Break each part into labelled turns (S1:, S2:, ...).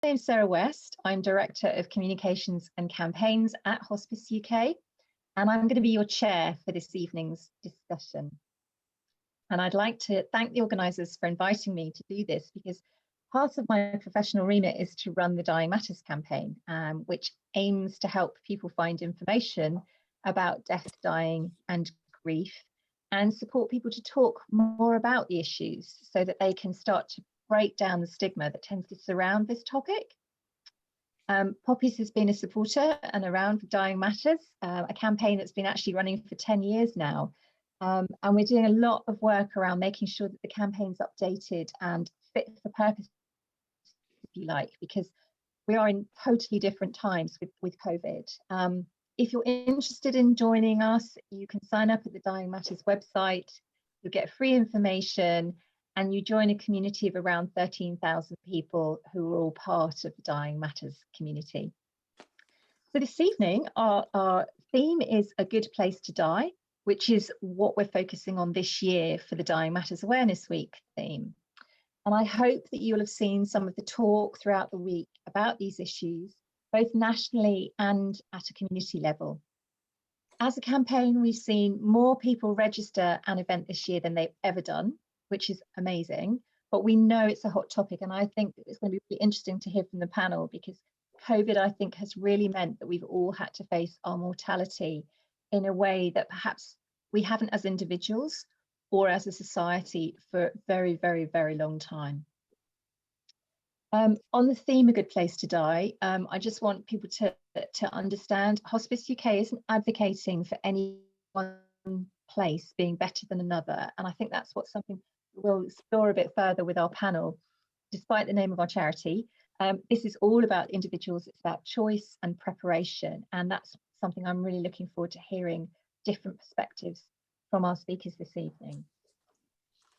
S1: name's Sarah West. I'm Director of Communications and Campaigns at Hospice UK, and I'm going to be your chair for this evening's discussion. And I'd like to thank the organisers for inviting me to do this, because part of my professional remit is to run the Dying Matters campaign, which aims to help people find information about death, dying and grief, and support people to talk more about the issues so that they can start to break down the stigma that tends to surround this topic. Poppies has been a supporter and around for Dying Matters, a campaign that's been actually running for 10 years now. And we're doing a lot of work around making sure that the campaign's updated and fit for purpose, if you like, because we are in totally different times with COVID. If you're interested in joining us, you can sign up at the Dying Matters website, you'll get free information, and you join a community of around 13,000 people who are all part of the Dying Matters community. So this evening, our theme is A Good Place to Die, which is what we're focusing on this year for the Dying Matters Awareness Week theme. And I hope that you'll have seen some of the talk throughout the week about these issues, both nationally and at a community level. As a campaign, we've seen more people register an event this year than they've ever done, which is amazing, but we know it's a hot topic, and I think it's going to be really interesting to hear from the panel, because COVID, I think, has really meant that we've all had to face our mortality in a way that perhaps we haven't as individuals or as a society for a very, very, very long time. On the theme A Good Place to Die, I just want people to understand Hospice UK isn't advocating for any one place being better than another, and I think that's what something we'll explore a bit further with our panel. Despite the name of our charity, this is all about individuals, it's about choice and preparation, and that's something I'm really looking forward to hearing different perspectives from our speakers this evening.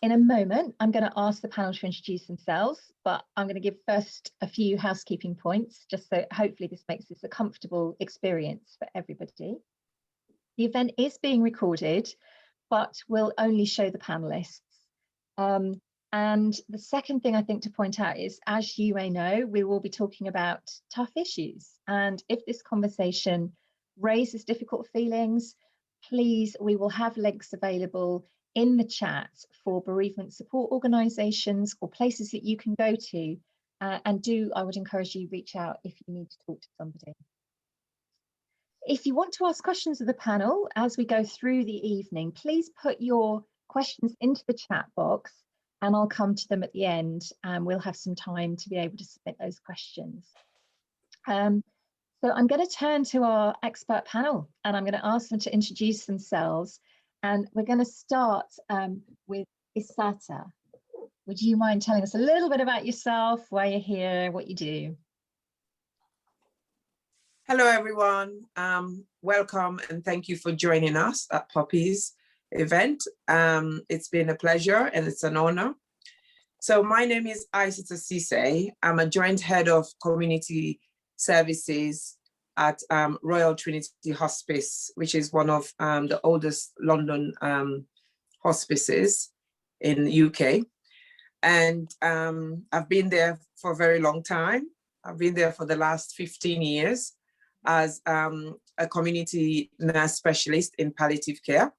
S1: In a moment, I'm going to ask the panel to introduce themselves, but I'm going to give first a few housekeeping points, just so hopefully this makes this a comfortable experience for everybody. The event is being recorded, but will only show the panelists. And the second thing I think to point out is, as you may know, we will be talking about tough issues. And if this conversation raises difficult feelings, please, we will have links available in the chat for bereavement support organisations or places that you can go to. I would encourage you reach out if you need to talk to somebody. If you want to ask questions of the panel as we go through the evening, please put your questions into the chat box and I'll come to them at the end, and we'll have some time to be able to submit those questions. So I'm going to turn to our expert panel and I'm going to ask them to introduce themselves, and we're going to start with Isatta. Would you mind telling us a little bit about yourself, why you're here, what you do?
S2: Hello, everyone. Welcome and thank you for joining us at Poppies event. It's been a pleasure and it's an honor. So my name is Isatta Sisay. I'm a joint head of community services at Royal Trinity Hospice, which is one of the oldest London hospices in the UK. And I've been there for a very long time. I've been there for the last 15 years as a community nurse specialist in palliative care.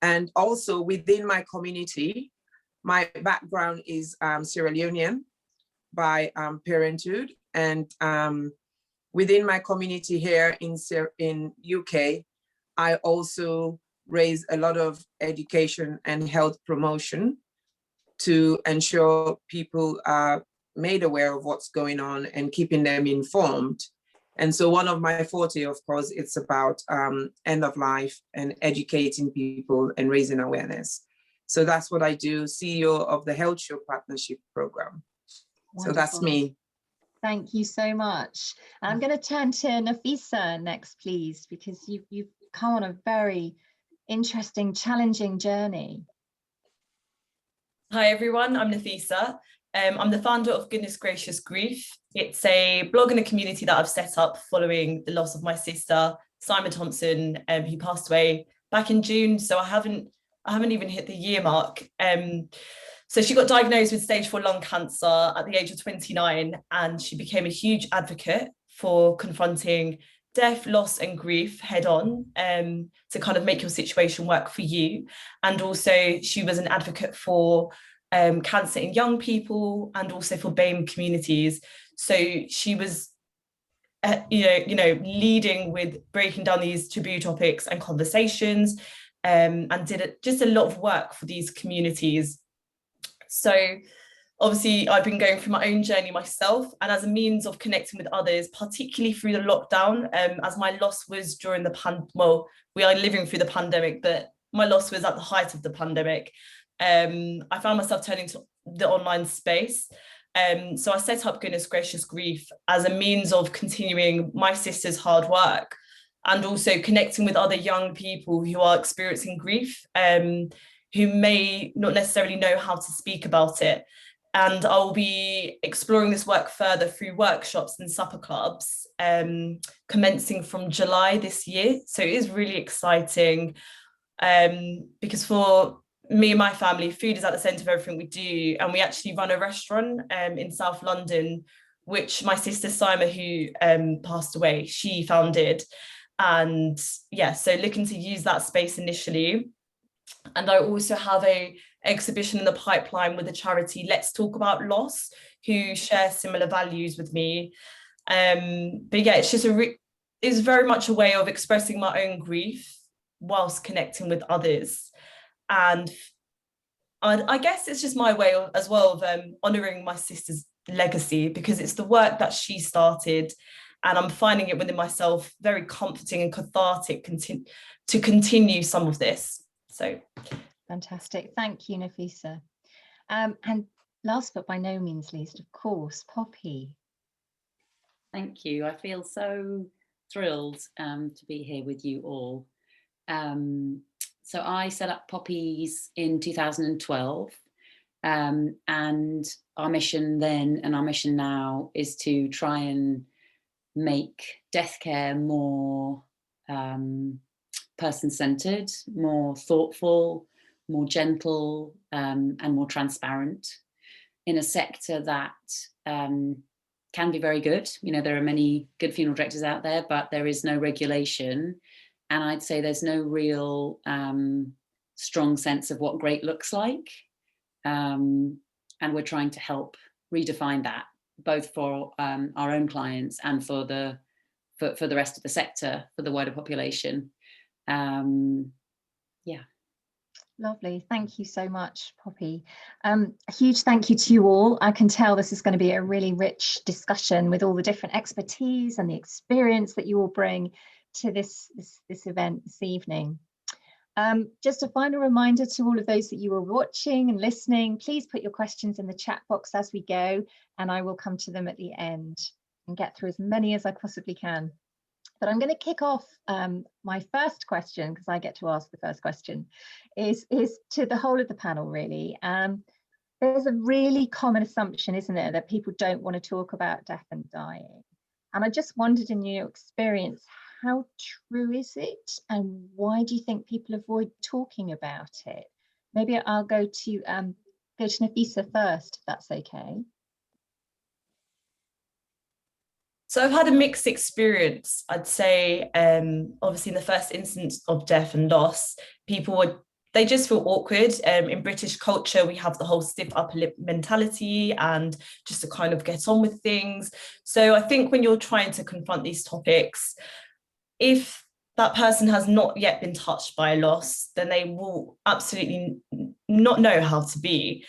S2: And also within my community, my background is Sierra Leonean by parenthood. And within my community here in UK, I also raise a lot of education and health promotion to ensure people are made aware of what's going on and keeping them informed. And so one of my forte, of course, it's about end of life and educating people and raising awareness. So that's what I do, CEO of the Health Show Partnership Program. Wonderful. So that's me.
S1: Thank you so much. I'm going to turn to Nafeesa next, please, because you've come on a very interesting, challenging journey.
S3: Hi everyone, I'm Nafeesa. I'm the founder of Goodness Gracious Grief. It's a blog and a community that I've set up following the loss of my sister, Simon Thompson, who passed away back in June. So I haven't even hit the year mark. So she got diagnosed with stage 4 lung cancer at the age of 29, and she became a huge advocate for confronting death, loss and grief head on, to kind of make your situation work for you. And also she was an advocate for cancer in young people and also for BAME communities. So she was leading with breaking down these taboo topics and conversations, and did just a lot of work for these communities. So obviously I've been going through my own journey myself, and as a means of connecting with others, particularly through the lockdown, as my loss was during we are living through the pandemic, but my loss was at the height of the pandemic. I found myself turning to the online space. So I set up Goodness Gracious Grief as a means of continuing my sister's hard work, and also connecting with other young people who are experiencing grief, who may not necessarily know how to speak about it. And I'll be exploring this work further through workshops and supper clubs, commencing from July this year. So it is really exciting, because for me and my family, food is at the centre of everything we do. And we actually run a restaurant in South London, which my sister Sima, who passed away, she founded. And yeah, so looking to use that space initially. And I also have a exhibition in the pipeline with the charity Let's Talk About Loss, who share similar values with me. But yeah, it's just it's very much a way of expressing my own grief whilst connecting with others. And I guess it's just my way as well of honouring my sister's legacy, because it's the work that she started, and I'm finding it within myself very comforting and cathartic to continue some of this. So
S1: fantastic. Thank you, Nafeesa. And last but by no means least, of course, Poppy.
S4: Thank you. I feel so thrilled to be here with you all. So I set up Poppies in 2012, and our mission then and our mission now is to try and make death care more person-centered, more thoughtful, more gentle, and more transparent in a sector that can be very good. You know, there are many good funeral directors out there, but there is no regulation. And I'd say there's no real strong sense of what great looks like. And we're trying to help redefine that, both for our own clients and for the rest of the sector, for the wider population. Yeah.
S1: Lovely. Thank you so much, Poppy. A huge thank you to you all. I can tell this is going to be a really rich discussion with all the different expertise and the experience that you all bring to this event this evening. Just a final reminder to all of those that you are watching and listening, please put your questions in the chat box as we go, and I will come to them at the end and get through as many as I possibly can. But I'm going to kick off my first question, because I get to ask the first question, is to the whole of the panel, really. There's a really common assumption, isn't there, that people don't want to talk about death and dying. And I just wondered, in your experience, how true is it, and why do you think people avoid talking about it? Maybe I'll go to Nafeesa first, if that's okay.
S3: So I've had a mixed experience, I'd say. Obviously, in the first instance of death and loss, they just feel awkward. In British culture, we have the whole stiff upper lip mentality and just to kind of get on with things. So I think when you're trying to confront these topics, if that person has not yet been touched by a loss, then they will absolutely not know how to be.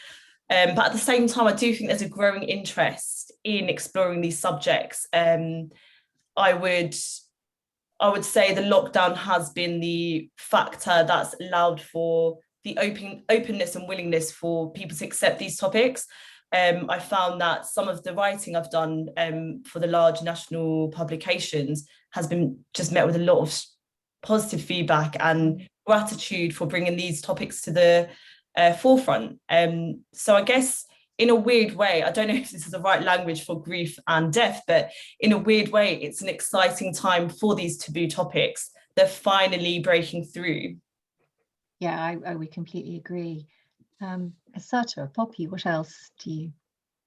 S3: But at the same time, I do think there's a growing interest in exploring these subjects. I would say the lockdown has been the factor that's allowed for the openness and willingness for people to accept these topics. I found that some of the writing I've done for the large national publications has been just met with a lot of positive feedback and gratitude for bringing these topics to the forefront. So I guess in a weird way, I don't know if this is the right language for grief and death, but in a weird way, it's an exciting time for these taboo topics. They're finally breaking through.
S1: Yeah, I would completely agree. Isatta or Poppy, what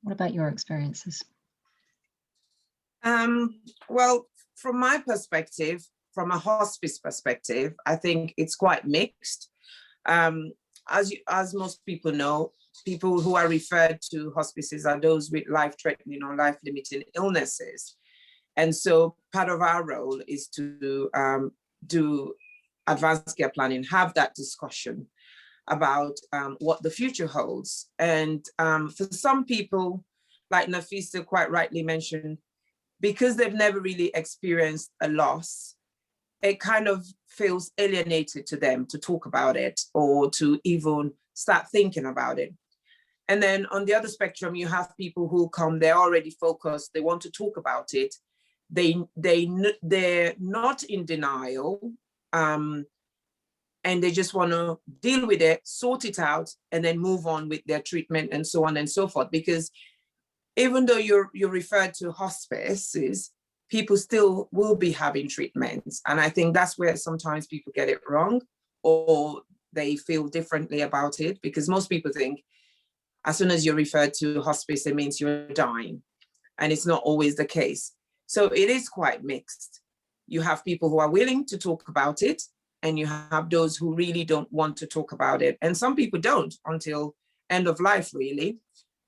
S1: about your experiences?
S2: Well, from my perspective, from a hospice perspective, I think it's quite mixed. As most people know, people who are referred to hospices are those with life-threatening or life-limiting illnesses. And so part of our role is to do advanced care planning, have that discussion about what the future holds. And for some people, like Nafeesa quite rightly mentioned, because they've never really experienced a loss, it kind of feels alienated to them to talk about it or to even start thinking about it. And then on the other spectrum, you have people who come, they're already focused, they want to talk about it. They're not in denial, and they just want to deal with it, sort it out, and then move on with their treatment and so on and so forth. Because even though you're referred to hospices, people still will be having treatments. And I think that's where sometimes people get it wrong, or they feel differently about it, because most people think as soon as you're referred to hospice, it means you're dying. And it's not always the case. So it is quite mixed. You have people who are willing to talk about it, and you have those who really don't want to talk about it. And some people don't until end of life, really.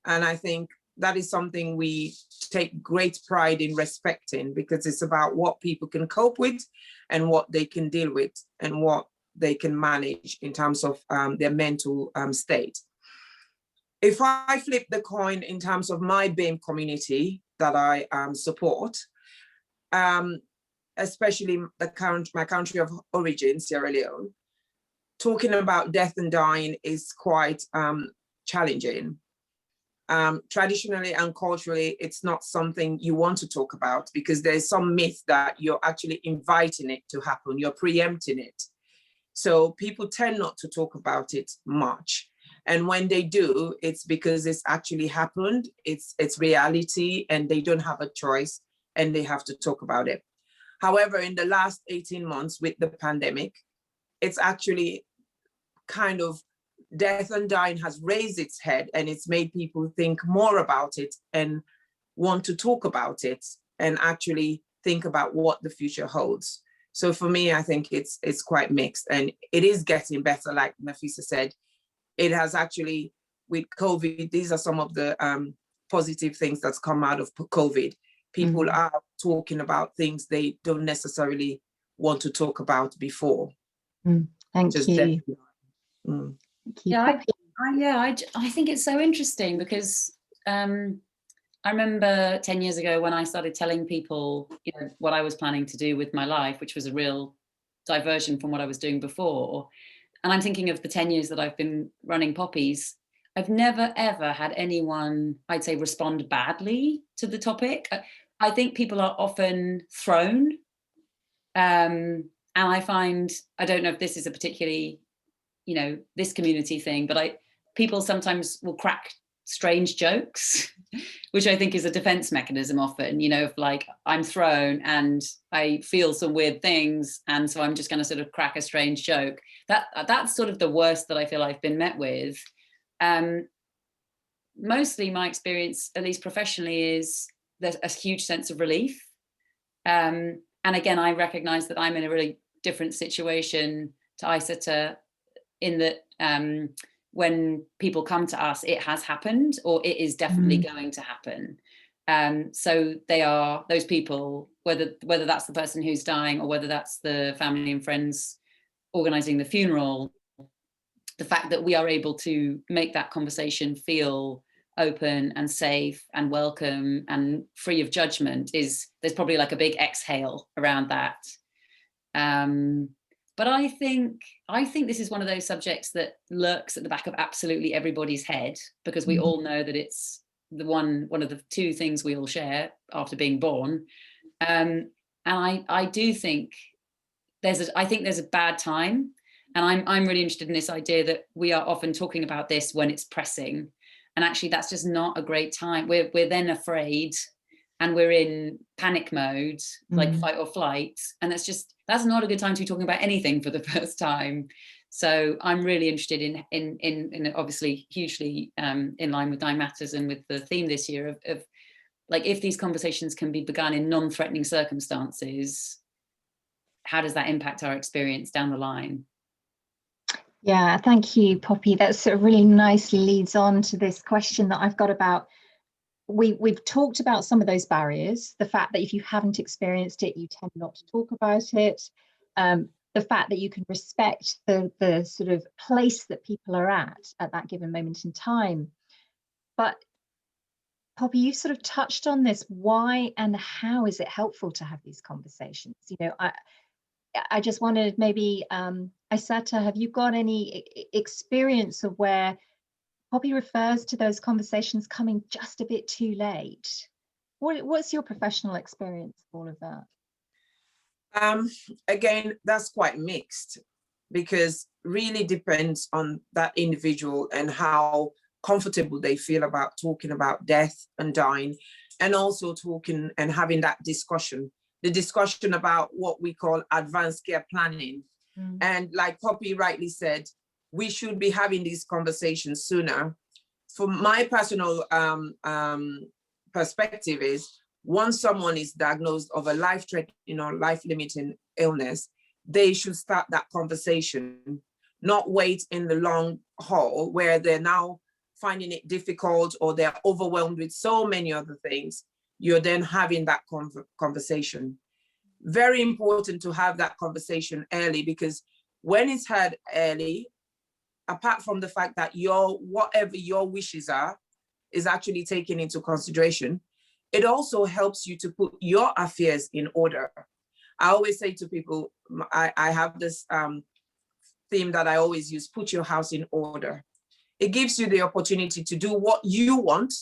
S2: And I think that is something we take great pride in respecting, because it's about what people can cope with and what they can deal with and what they can manage in terms of their mental state. If I flip the coin in terms of my BAME community that I support, especially my country of origin, Sierra Leone, talking about death and dying is quite challenging. Traditionally and culturally, it's not something you want to talk about, because there's some myth that you're actually inviting it to happen, you're preempting it. So people tend not to talk about it much. And when they do, it's because it's actually happened, it's reality, and they don't have a choice, and they have to talk about it. However, in the last 18 months with the pandemic, it's actually kind of, death and dying has raised its head, and it's made people think more about it and want to talk about it and actually think about what the future holds. So for me, I think it's quite mixed, and it is getting better. Like Nafeesa said, it has actually, with COVID, these are some of the positive things that's come out of COVID. People are talking about things they don't necessarily want to talk about before.
S1: Thank you.
S4: Yeah, I think it's so interesting, because I remember 10 years ago when I started telling people, what I was planning to do with my life, which was a real diversion from what I was doing before. And I'm thinking of the 10 years that I've been running Poppies. I've never, ever had anyone, I'd say, respond badly to the topic. I think people are often thrown. And I find, I don't know if this is a particularly, this community thing, but people sometimes will crack strange jokes, which I think is a defense mechanism often, of like, I'm thrown and I feel some weird things, and so I'm just going to sort of crack a strange joke. That's sort of the worst that I feel I've been met with. Mostly my experience, at least professionally, is there's a huge sense of relief. And again, I recognize that I'm in a really different situation to Isatta, in that when people come to us, it has happened, or it is definitely going to happen. So they are those people, whether that's the person who's dying or whether that's the family and friends organizing the funeral, the fact that we are able to make that conversation feel open and safe and welcome and free of judgment there's probably like a big exhale around that. But I think this is one of those subjects that lurks at the back of absolutely everybody's head, because we all know that it's the one of the two things we all share after being born. And I do think there's a bad time, and I'm really interested in this idea that we are often talking about this when it's pressing, and actually that's just not a great time. We're then afraid, and we're in panic mode, like fight or flight, and that's not a good time to be talking about anything for the first time. So I'm really interested in obviously hugely in line with Nine Matters and with the theme this year of like, if these conversations can be begun in non-threatening circumstances, how does that impact our experience down the line?
S1: Yeah, thank you, Poppy. That sort of really nicely leads on to this question that I've got about, we've talked about some of those barriers, the fact that if you haven't experienced it, you tend not to talk about it, the fact that you can respect the sort of place that people are at that given moment in time. But Poppy, you sort of touched on this. Why and how is it helpful to have these conversations? You know, I just wanted maybe, Isatta, have you got any experience of where Poppy refers to those conversations coming just a bit too late? What's your professional experience of all of that?
S2: Again, that's quite mixed, because really depends on that individual and how comfortable they feel about talking about death and dying, and also talking and having that discussion, the discussion about what we call advanced care planning. And like Poppy rightly said, we should be having these conversations sooner. From my personal perspective is, once someone is diagnosed of a life-threatening or life-limiting illness, they should start that conversation, not wait in the long haul where they're now finding it difficult or they're overwhelmed with so many other things. You're then having that conversation. Very important to have that conversation early, because when it's had early, apart from the fact that whatever your wishes are is actually taken into consideration, it also helps you to put your affairs in order. I always say to people, I have this theme that I always use: put your house in order. It gives you the opportunity to do what you want,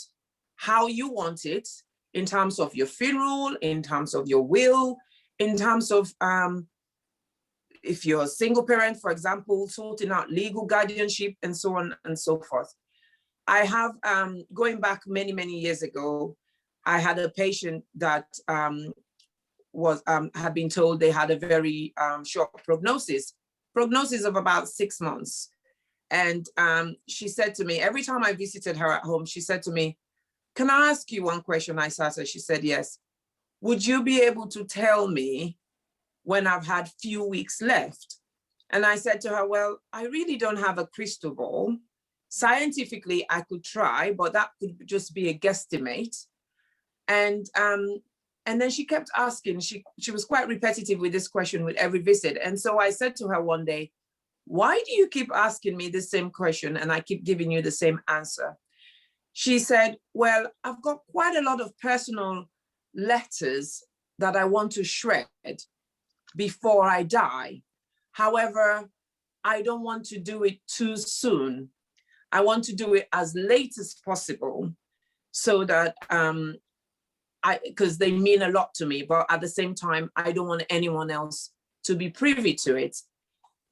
S2: how you want it, in terms of your funeral, in terms of your will, in terms of, if you're a single parent, for example, sorting out legal guardianship and so on and so forth. I have, going back many, many years ago, I had a patient that had been told they had a very short prognosis of about 6 months. And she said to me, every time I visited her at home, she said to me, "Can I ask you one question, Isatta?" She said, "Yes. Would you be able to tell me when I've had few weeks left?" And I said to her, "Well, I really don't have a crystal ball. Scientifically, I could try, but that could just be a guesstimate." And then she kept asking. She was quite repetitive with this question with every visit. And so I said to her one day, "Why do you keep asking me the same question and I keep giving you the same answer?" She said, "Well, I've got quite a lot of personal letters that I want to shred before I die. However, I don't want to do it too soon. I want to do it as late as possible, so that because they mean a lot to me, but at the same time, I don't want anyone else to be privy to it."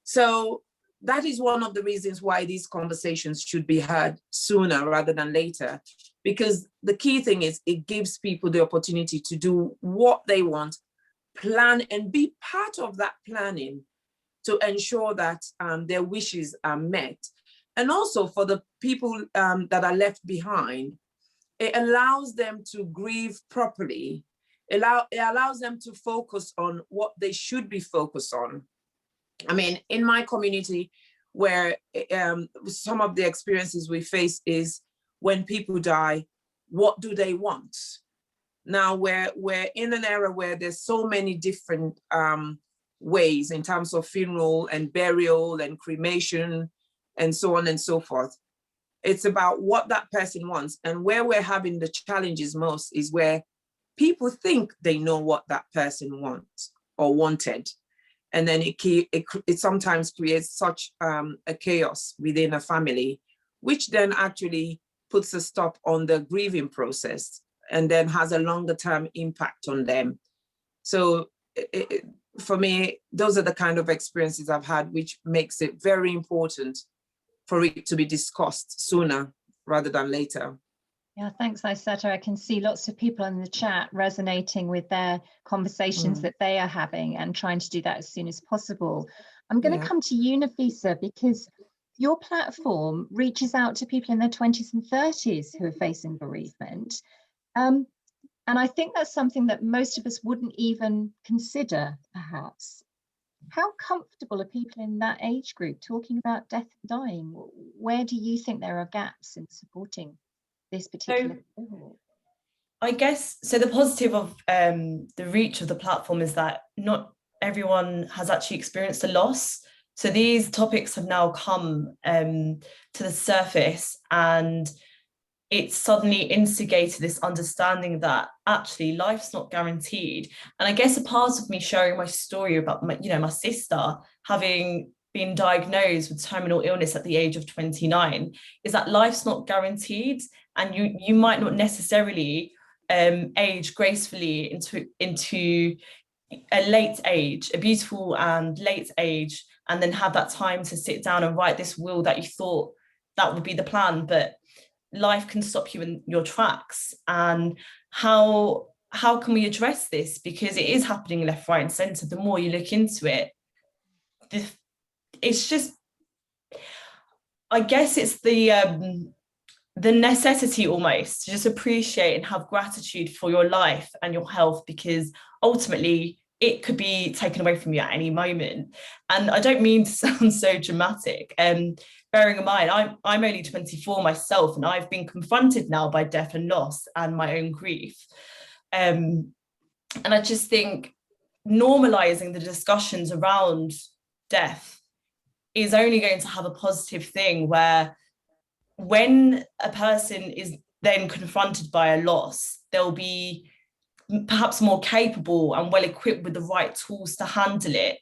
S2: So that is one of the reasons why these conversations should be had sooner rather than later, because the key thing is it gives people the opportunity to do what they want, plan and be part of that planning to ensure that their wishes are met. And also for the people that are left behind, it allows them to grieve properly. It allows them to focus on what they should be focused on. I mean, in my community, where some of the experiences we face is when people die, what do they want? Now we're in an era where there's so many different ways in terms of funeral and burial and cremation and so on and so forth. It's about what that person wants. And where we're having the challenges most is where people think they know what that person wants or wanted. And then it sometimes creates such a chaos within a family, which then actually puts a stop on the grieving process and then has a longer term impact on them. So for me, those are the kind of experiences I've had, which makes it very important for it to be discussed sooner rather than later.
S1: Yeah, thanks, Isatta. I can see lots of people in the chat resonating with their conversations that they are having and trying to do that as soon as possible. I'm going to
S2: Yeah.
S1: come to you, Nafeesa, because your platform reaches out to people in their 20s and 30s who are facing bereavement. And I think that's something that most of us wouldn't even consider, perhaps. How comfortable are people in that age group talking about death and dying? Where do you think there are gaps in supporting this particular cohort?
S3: I guess, so the positive of the reach of the platform is that not everyone has actually experienced a loss. So these topics have now come to the surface, and it's suddenly instigated this understanding that actually life's not guaranteed. And I guess a part of me sharing my story about my sister having been diagnosed with terminal illness at the age of 29 is that life's not guaranteed, and you might not necessarily age gracefully into a late age, a beautiful and late age, and then have that time to sit down and write this will that you thought that would be the plan, but life can stop you in your tracks. And how can we address this? Because it is happening left, right, and centre. The more you look into it, it's just, I guess it's the necessity almost to just appreciate and have gratitude for your life and your health, because ultimately it could be taken away from you at any moment. And I don't mean to sound so dramatic. Bearing in mind, I'm only 24 myself, and I've been confronted now by death and loss and my own grief. And I just think normalizing the discussions around death is only going to have a positive thing, where when a person is then confronted by a loss, they'll be perhaps more capable and well equipped with the right tools to handle it.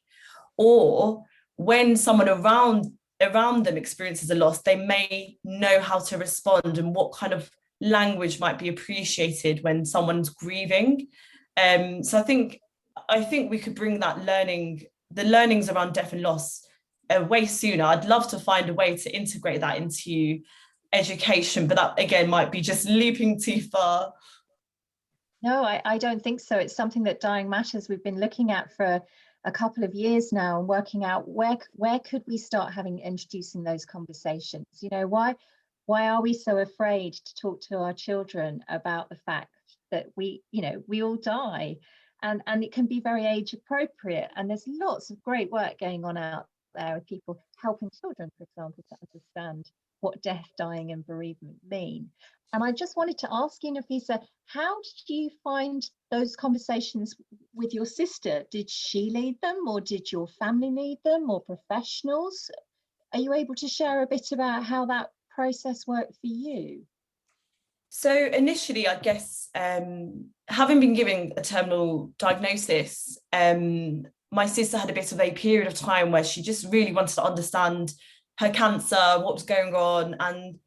S3: Or when someone around them experiences a loss, they may know how to respond and what kind of language might be appreciated when someone's grieving. So I think we could bring that the learnings around death and loss way sooner. I'd love to find a way to integrate that into education, but that again might be just leaping too far.
S1: No, I don't think so. It's something that Dying Matters we've been looking at for a couple of years now, and working out where could we start introducing those conversations. Why are we so afraid to talk to our children about the fact that we all die, and it can be very age appropriate. And there's lots of great work going on out there with people helping children, for example, to understand what death, dying and bereavement mean. And I just wanted to ask you, Nafeesa, how did you find those conversations with your sister? Did she lead them, or did your family lead them, or professionals? Are you able to share a bit about how that process worked for you?
S3: So initially, I guess, having been given a terminal diagnosis, my sister had a bit of a period of time where she just really wanted to understand her cancer, what was going on, and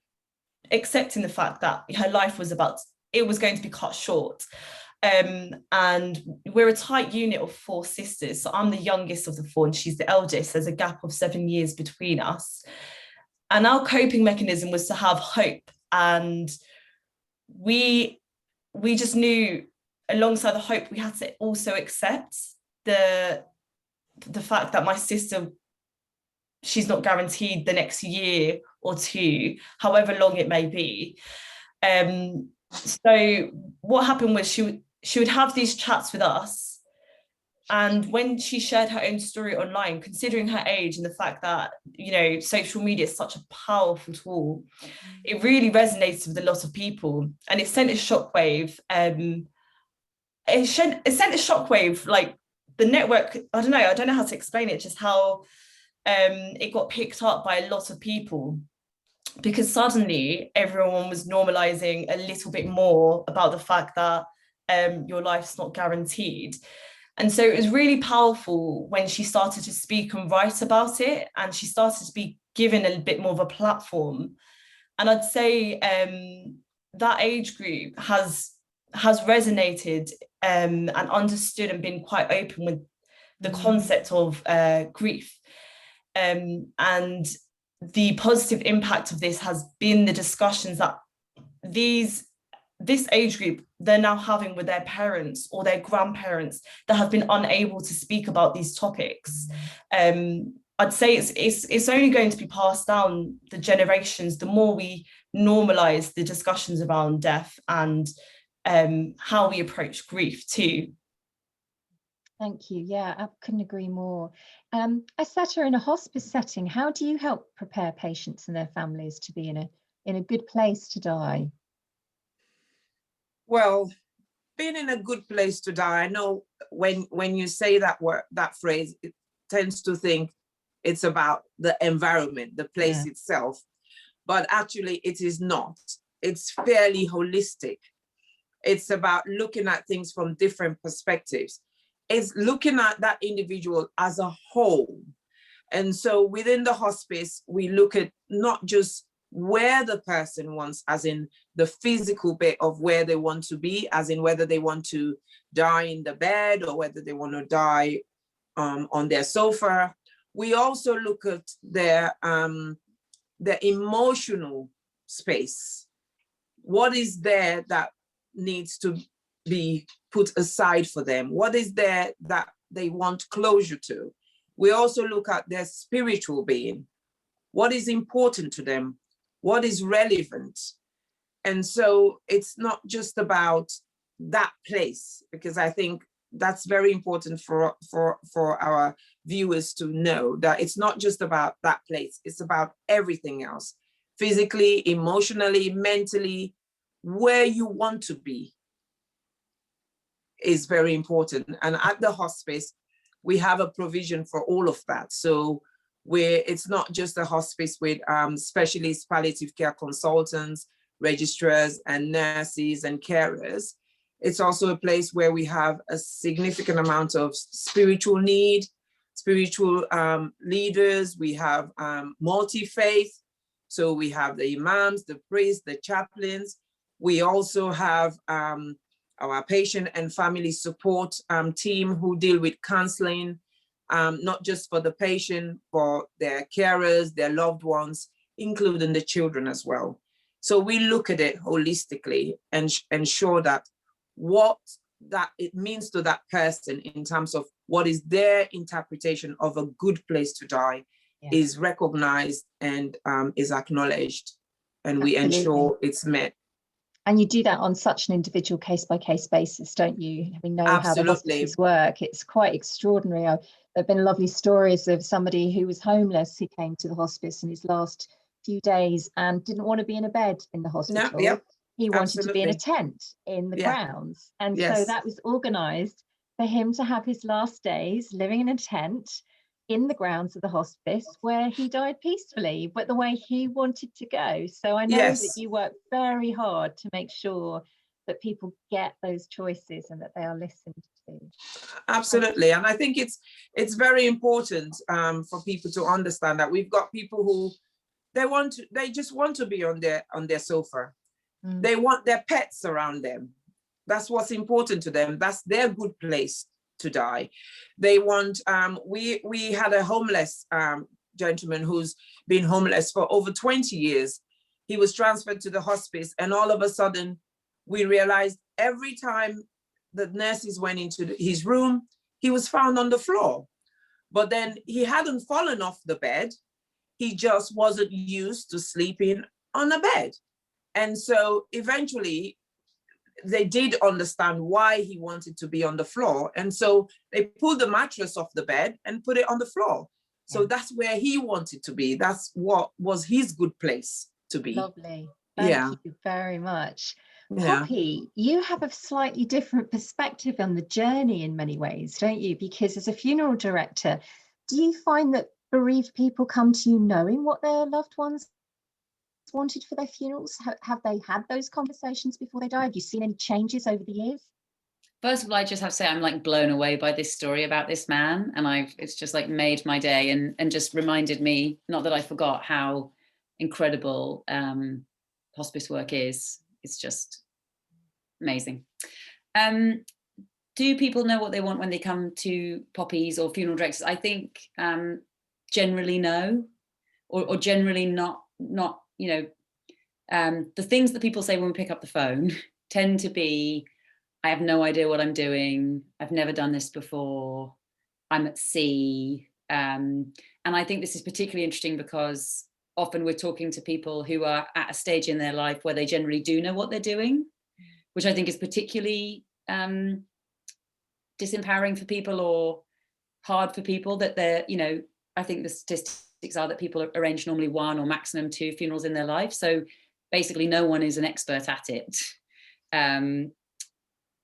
S3: accepting the fact that her life was going to be cut short. And we're a tight unit of 4 sisters. So I'm the youngest of the 4 and she's the eldest. There's a gap of 7 years between us. And our coping mechanism was to have hope. And we just knew, alongside the hope, we had to also accept the fact that my sister, she's not guaranteed the next year or 2, however long it may be. So what happened was she would have these chats with us, and when she shared her own story online, considering her age and the fact that social media is such a powerful tool, it really resonated with a lot of people, and it sent a shockwave. It sent a shockwave, like the network. I don't know how to explain it. Just how it got picked up by a lot of people, because suddenly everyone was normalizing a little bit more about the fact that your life's not guaranteed. And so it was really powerful when she started to speak and write about it, and she started to be given a bit more of a platform. And I'd say that age group has resonated and understood and been quite open with the concept of grief. And the positive impact of this has been the discussions that this age group, they're now having with their parents or their grandparents that have been unable to speak about these topics. I'd say it's only going to be passed down the generations, the more we normalise the discussions around death and how we approach grief too.
S1: Thank you. Yeah, I couldn't agree more. Isatta, in a hospice setting, how do you help prepare patients and their families to be in a good place to die?
S2: Well, being in a good place to die, I know when you say that word, that phrase, it tends to think it's about the environment, the place itself, but actually it is not. It's fairly holistic. It's about looking at things from different perspectives. It's looking at that individual as a whole. And so within the hospice, we look at not just where the person wants, as in the physical bit of where they want to be, as in whether they want to die in the bed or whether they want to die on their sofa. We also look at their emotional space. What is there that needs to be put aside for them? What is there that they want closure to? We also look at their spiritual being. What is important to them? What is relevant? And so it's not just about that place, because I think that's very important for our viewers to know that it's not just about that place, it's about everything else. Physically, emotionally, mentally, where you want to be is very important. And at the hospice, we have a provision for all of that. So it's not just a hospice with specialist palliative care consultants, registrars and nurses and carers. It's also a place where we have a significant amount of spiritual need, spiritual leaders. We have multi-faith. So we have the imams, the priests, the chaplains. We also have our patient and family support team who deal with counseling, not just for the patient, for their carers, their loved ones, including the children as well. So we look at it holistically and ensure that what that it means to that person in terms of what is their interpretation of a good place to die is recognized and is acknowledged, and we ensure it's met.
S1: And you do that on such an individual case-by-case basis, don't you? We know how the hospices work. It's quite extraordinary. There have been lovely stories of somebody who was homeless who came to the hospice in his last few days and didn't want to be in a bed in the hospital. He wanted to be in a tent in the grounds. And so that was organised for him to have his last days living in a tent in the grounds of the hospice, where he died peacefully, but the way he wanted to go. So I know that you work very hard to make sure that people get those choices and that they are listened to.
S2: Absolutely. And I think it's very important for people to understand that we've got people who they just want to be on their sofa. They want their pets around them. That's what's important to them. That's their good place to die. They want, we had a homeless gentleman who's been homeless for over 20 years. He was transferred to the hospice, and all of a sudden we realized every time the nurses went into his room, he was found on the floor. But then he hadn't fallen off the bed. He just wasn't used to sleeping on a bed. And so eventually they did understand why he wanted to be on the floor. And so they pulled the mattress off the bed and put it on the floor. So that's where he wanted to be. That's what was his good place to be.
S1: Lovely. Thank you very much. Poppy, you have a slightly different perspective on the journey in many ways, don't you? Because as a funeral director, do you find that bereaved people come to you knowing what their loved ones wanted for their funerals? Have they had those conversations before they died? Have you seen any changes over the years?
S4: First of all, I just have to say I'm like blown away by this story about this man, and it's just like made my day and just reminded me, not that I forgot, how incredible hospice work is. It's just amazing. Do people know what they want when they come to Poppies or funeral directors? I think generally no, or generally not, you know, the things that people say when we pick up the phone tend to be, I have no idea what I'm doing. I've never done this before. I'm at sea. And I think this is particularly interesting because often we're talking to people who are at a stage in their life where they generally do know what they're doing, which I think is particularly disempowering for people, or hard for people, that they're, you know, I think the statistics are that people arrange normally 1 or maximum 2 funerals in their life. So basically no one is an expert at it.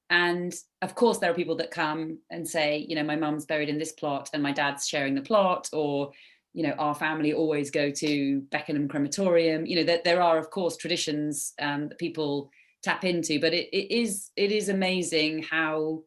S4: And of course, there are people that come and say, you know, my mum's buried in this plot and my dad's sharing the plot, or, you know, our family always go to Beckenham crematorium. You know, that there are, of course, traditions that people tap into, but it is amazing how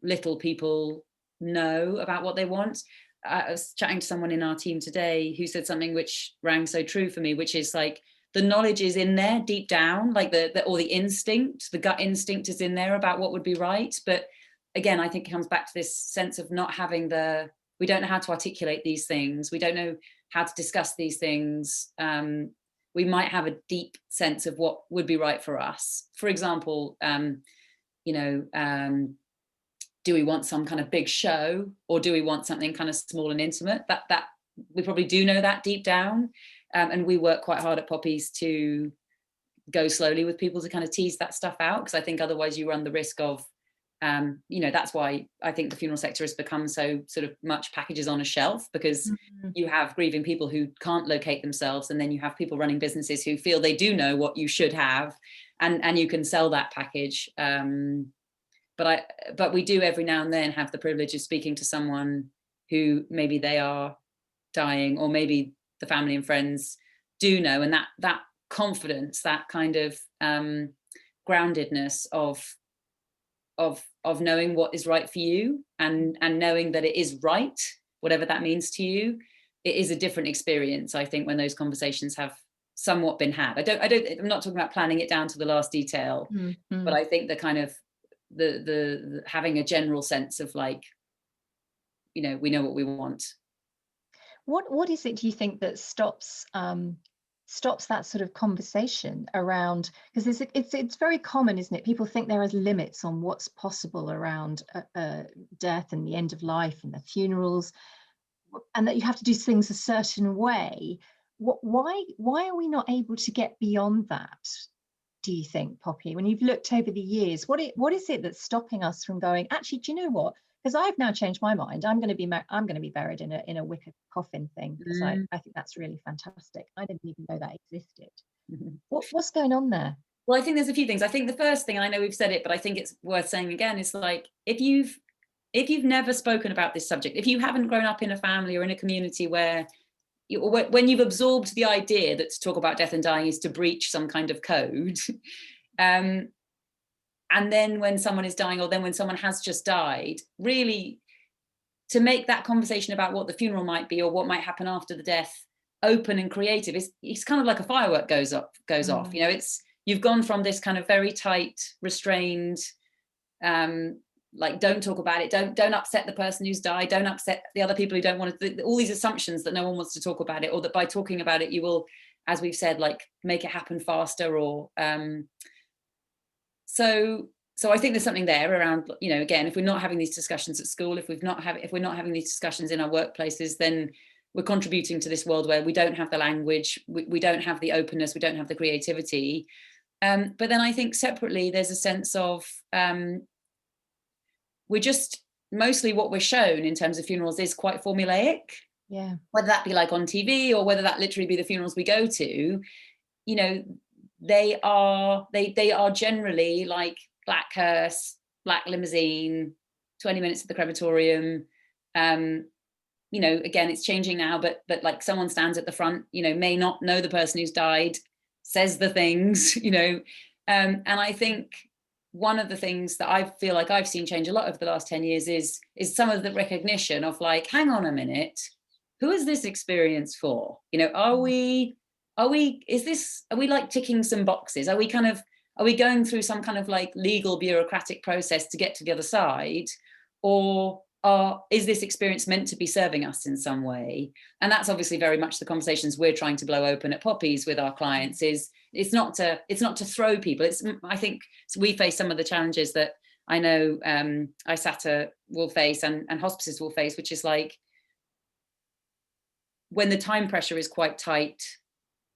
S4: little people know about what they want. I was chatting to someone in our team today who said something which rang so true for me, which is like, the knowledge is in there deep down, like the instinct, the gut instinct is in there about what would be right. But again, I think it comes back to this sense of not having we don't know how to articulate these things. We don't know how to discuss these things. We might have a deep sense of what would be right for us. For example, do we want some kind of big show, or do we want something kind of small and intimate? That we probably do know that deep down. And we work quite hard at Poppies to go slowly with people to kind of tease that stuff out, because I think otherwise you run the risk of, that's why I think the funeral sector has become so sort of much packages on a shelf, because you have grieving people who can't locate themselves, and then you have people running businesses who feel they do know what you should have, and you can sell that package. But we do every now and then have the privilege of speaking to someone who maybe they are dying, or maybe the family and friends do know, and that confidence, that kind of groundedness of knowing what is right for you, and knowing that it is right, whatever that means to you, it is a different experience, I think, when those conversations have somewhat been had. I'm not talking about planning it down to the last detail, but I think the kind of the having a general sense of like, you know, we know what we want.
S1: What is it, do you think, that stops that sort of conversation around, because it's very common, isn't it? People think there is limits on what's possible around death and the end of life and the funerals, and that you have to do things a certain way. Why are we not able to get beyond that, do you think, Poppy? When you've looked over the years, what is it that's stopping us from going, actually, do you know what? Because I've now changed my mind. I'm going to be buried in a wicker coffin thing, because I think that's really fantastic. I didn't even know that existed. What's going on there?
S4: Well, I think there's a few things. I think the first thing, and I know we've said it, but I think it's worth saying again, is like, if you've never spoken about this subject, if you haven't grown up in a family or in a community where when you've absorbed the idea that to talk about death and dying is to breach some kind of code, and then when someone is dying, or then when someone has just died, really to make that conversation about what the funeral might be or what might happen after the death open and creative, it's kind of like a firework goes off. You know, you've gone from this kind of very tight, restrained, like, don't talk about it, don't upset the person who's died, don't upset the other people who don't want to, all these assumptions that no one wants to talk about it, or that by talking about it you will, as we've said, like, make it happen faster, or so I think there's something there around, you know, again, if we're not having these discussions at school, if we're not having these discussions in our workplaces, then we're contributing to this world where we don't have the language, we don't have the openness, we don't have the creativity. But then I think separately there's a sense of we're just, mostly what we're shown in terms of funerals is quite formulaic.
S1: Yeah.
S4: Whether that be like on TV, or whether that literally be the funerals we go to, you know, they are generally like black hearse, black limousine, 20 minutes at the crematorium. You know, again, it's changing now, but like someone stands at the front, you know, may not know the person who's died, says the things, you know, and I think one of the things that I feel like I've seen change a lot over the last 10 years is some of the recognition of like, hang on a minute, who is this experience for? You know, are we like ticking some boxes? Are we going through some kind of like legal bureaucratic process to get to the other side? Or is this experience meant to be serving us in some way? And that's obviously very much the conversations we're trying to blow open at Poppies with our clients. Is it's not to throw people. I think we face some of the challenges that I know Isatta will face and hospices will face, which is like, when the time pressure is quite tight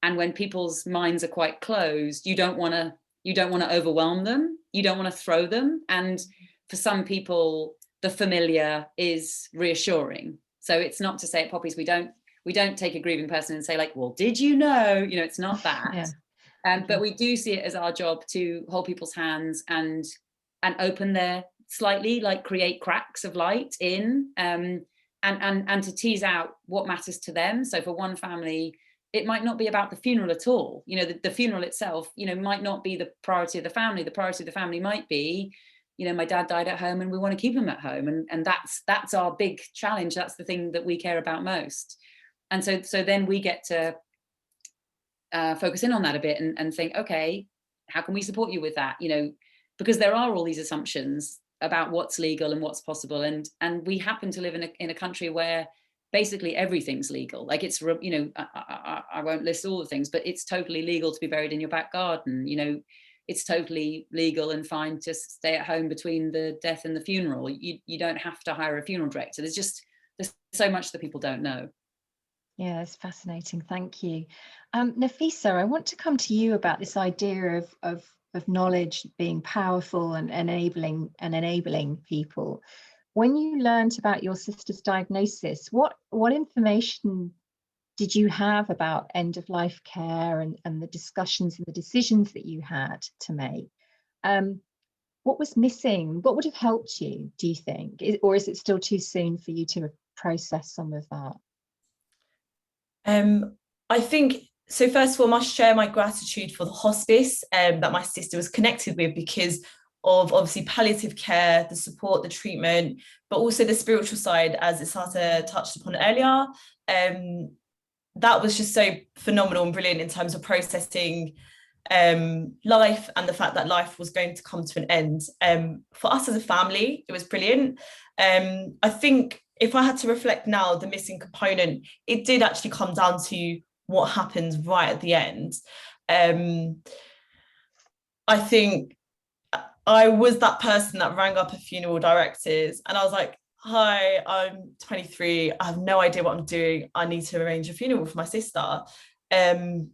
S4: and when people's minds are quite closed, you don't want to overwhelm them, you don't want to throw them. And for some people, the familiar is reassuring. So it's not to say at Poppies we don't take a grieving person and say like, well, did you know? You know, it's not that.
S1: Yeah.
S4: But we do see it as our job to hold people's hands and open their slightly, like create cracks of light in, and to tease out what matters to them. So for one family, it might not be about the funeral at all. You know, the funeral itself, you know, might not be the priority of the family. The priority of the family might be, you know, my dad died at home and we want to keep him at home. And that's our big challenge. That's the thing that we care about most. And so then we get to focus in on that a bit and think, okay, how can we support you with that? You know, because there are all these assumptions about what's legal and what's possible. And we happen to live in a country where basically everything's legal. Like it's, you know, I won't list all the things, but it's totally legal to be buried in your back garden. You know, it's totally legal and fine to stay at home between the death and the funeral. You don't have to hire a funeral director. There's so much that people don't know.
S1: Yeah, it's fascinating. Thank you. Nafeesa, I want to come to you about this idea of knowledge being powerful and enabling people. When you learned about your sister's diagnosis, what information did you have about end of life care and the discussions and the decisions that you had to make? What was missing? What would have helped you, do you think? Or is it still too soon for you to process some of that?
S3: I think, so first of all, I must share my gratitude for the hospice that my sister was connected with, because of obviously palliative care, the support, the treatment, but also the spiritual side, as Isatta touched upon earlier. That was just so phenomenal and brilliant in terms of processing life and the fact that life was going to come to an end. For us as a family, it was brilliant. I think if I had to reflect now, the missing component, it did actually come down to what happens right at the end. I think I was that person that rang up a funeral directors and I was like, hi, I'm 23. I have no idea what I'm doing. I need to arrange a funeral for my sister. But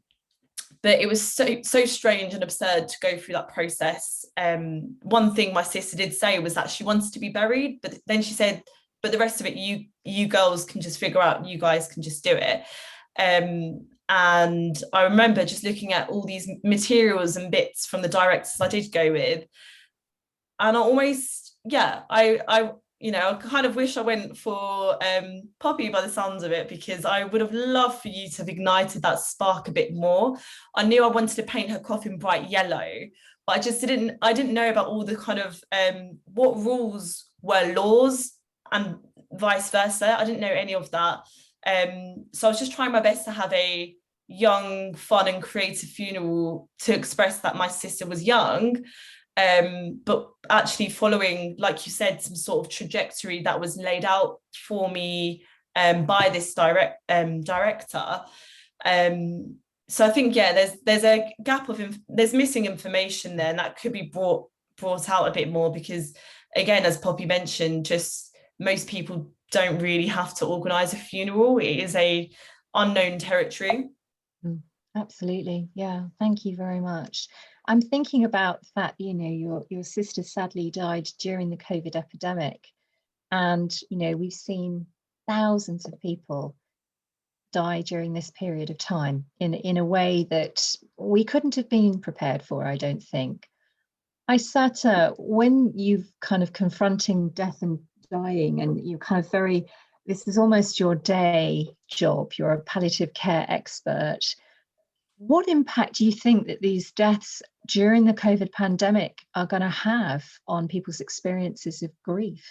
S3: it was so strange and absurd to go through that process. One thing my sister did say was that she wanted to be buried, but then she said, but the rest of it, you girls can just figure out, you guys can just do it. And I remember just looking at all these materials and bits from the directors I did go with. And I almost, I you know, I kind of wish I went for Poppy by the sounds of it, because I would have loved for you to have ignited that spark a bit more. I knew I wanted to paint her coffin bright yellow, but I didn't know about all the kind of what rules were laws and vice versa. I didn't know any of that. So I was just trying my best to have a young, fun and creative funeral to express that my sister was young. But actually following, like you said, some sort of trajectory that was laid out for me by this director. So I think, there's a gap of, there's missing information there, and that could be brought out a bit more, because again, as Poppy mentioned, just most people don't really have to organise a funeral. It is a unknown territory.
S1: Absolutely. Yeah. Thank you very much. I'm thinking about the fact, you know, your sister sadly died during the COVID epidemic. And, you know, we've seen thousands of people die during this period of time in a way that we couldn't have been prepared for, I don't think. Isatta, when you've kind of confronting death and dying, and you're kind of this is almost your day job, you're a palliative care expert. What impact do you think that these deaths during the COVID pandemic are going to have on people's experiences of grief?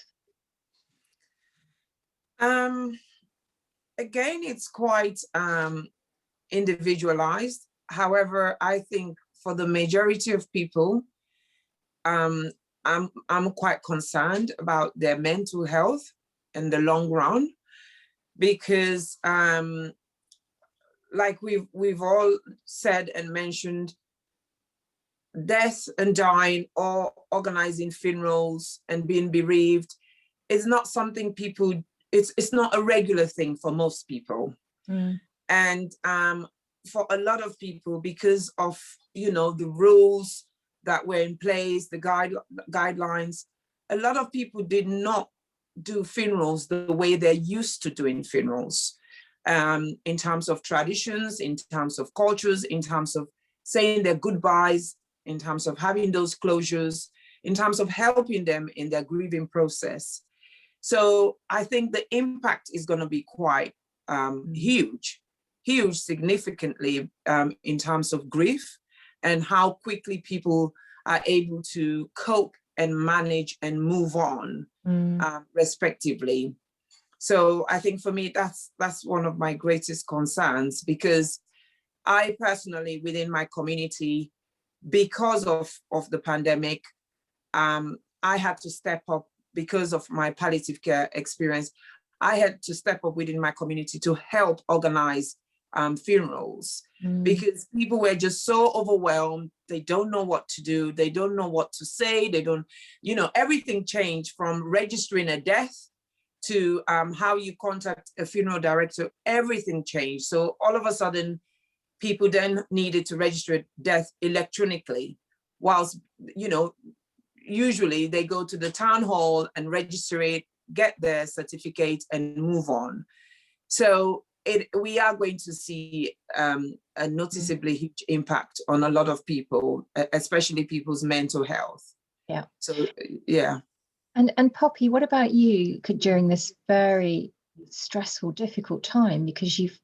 S2: Again, it's quite individualized. However, I think for the majority of people, I'm quite concerned about their mental health in the long run, because like we've all said and mentioned, death and dying or organizing funerals and being bereaved is not something people, it's not a regular thing for most people. And for a lot of people, because of, you know, the rules that were in place, the guidelines, a lot of people did not do funerals the way they're used to doing funerals, in terms of traditions, in terms of cultures, in terms of saying their goodbyes, in terms of having those closures, in terms of helping them in their grieving process. So I think the impact is going to be quite huge, significantly, in terms of grief and how quickly people are able to cope and manage and move on, respectively. So I think for me, that's one of my greatest concerns, because I personally, within my community, because of the pandemic, I had to step up because of my palliative care experience. I had to step up within my community to help organize funerals, because people were just so overwhelmed. They don't know what to do. They don't know what to say. They don't, you know, everything changed from registering a death to how you contact a funeral director. Everything changed. So all of a sudden, people then needed to register a death electronically, whilst, you know, usually they go to the town hall and register it, get their certificate and move on. So we are going to see a noticeably huge impact on a lot of people, especially people's mental health.
S1: Yeah.
S2: So, yeah.
S1: And Poppy, what about you during this very stressful, difficult time, because you've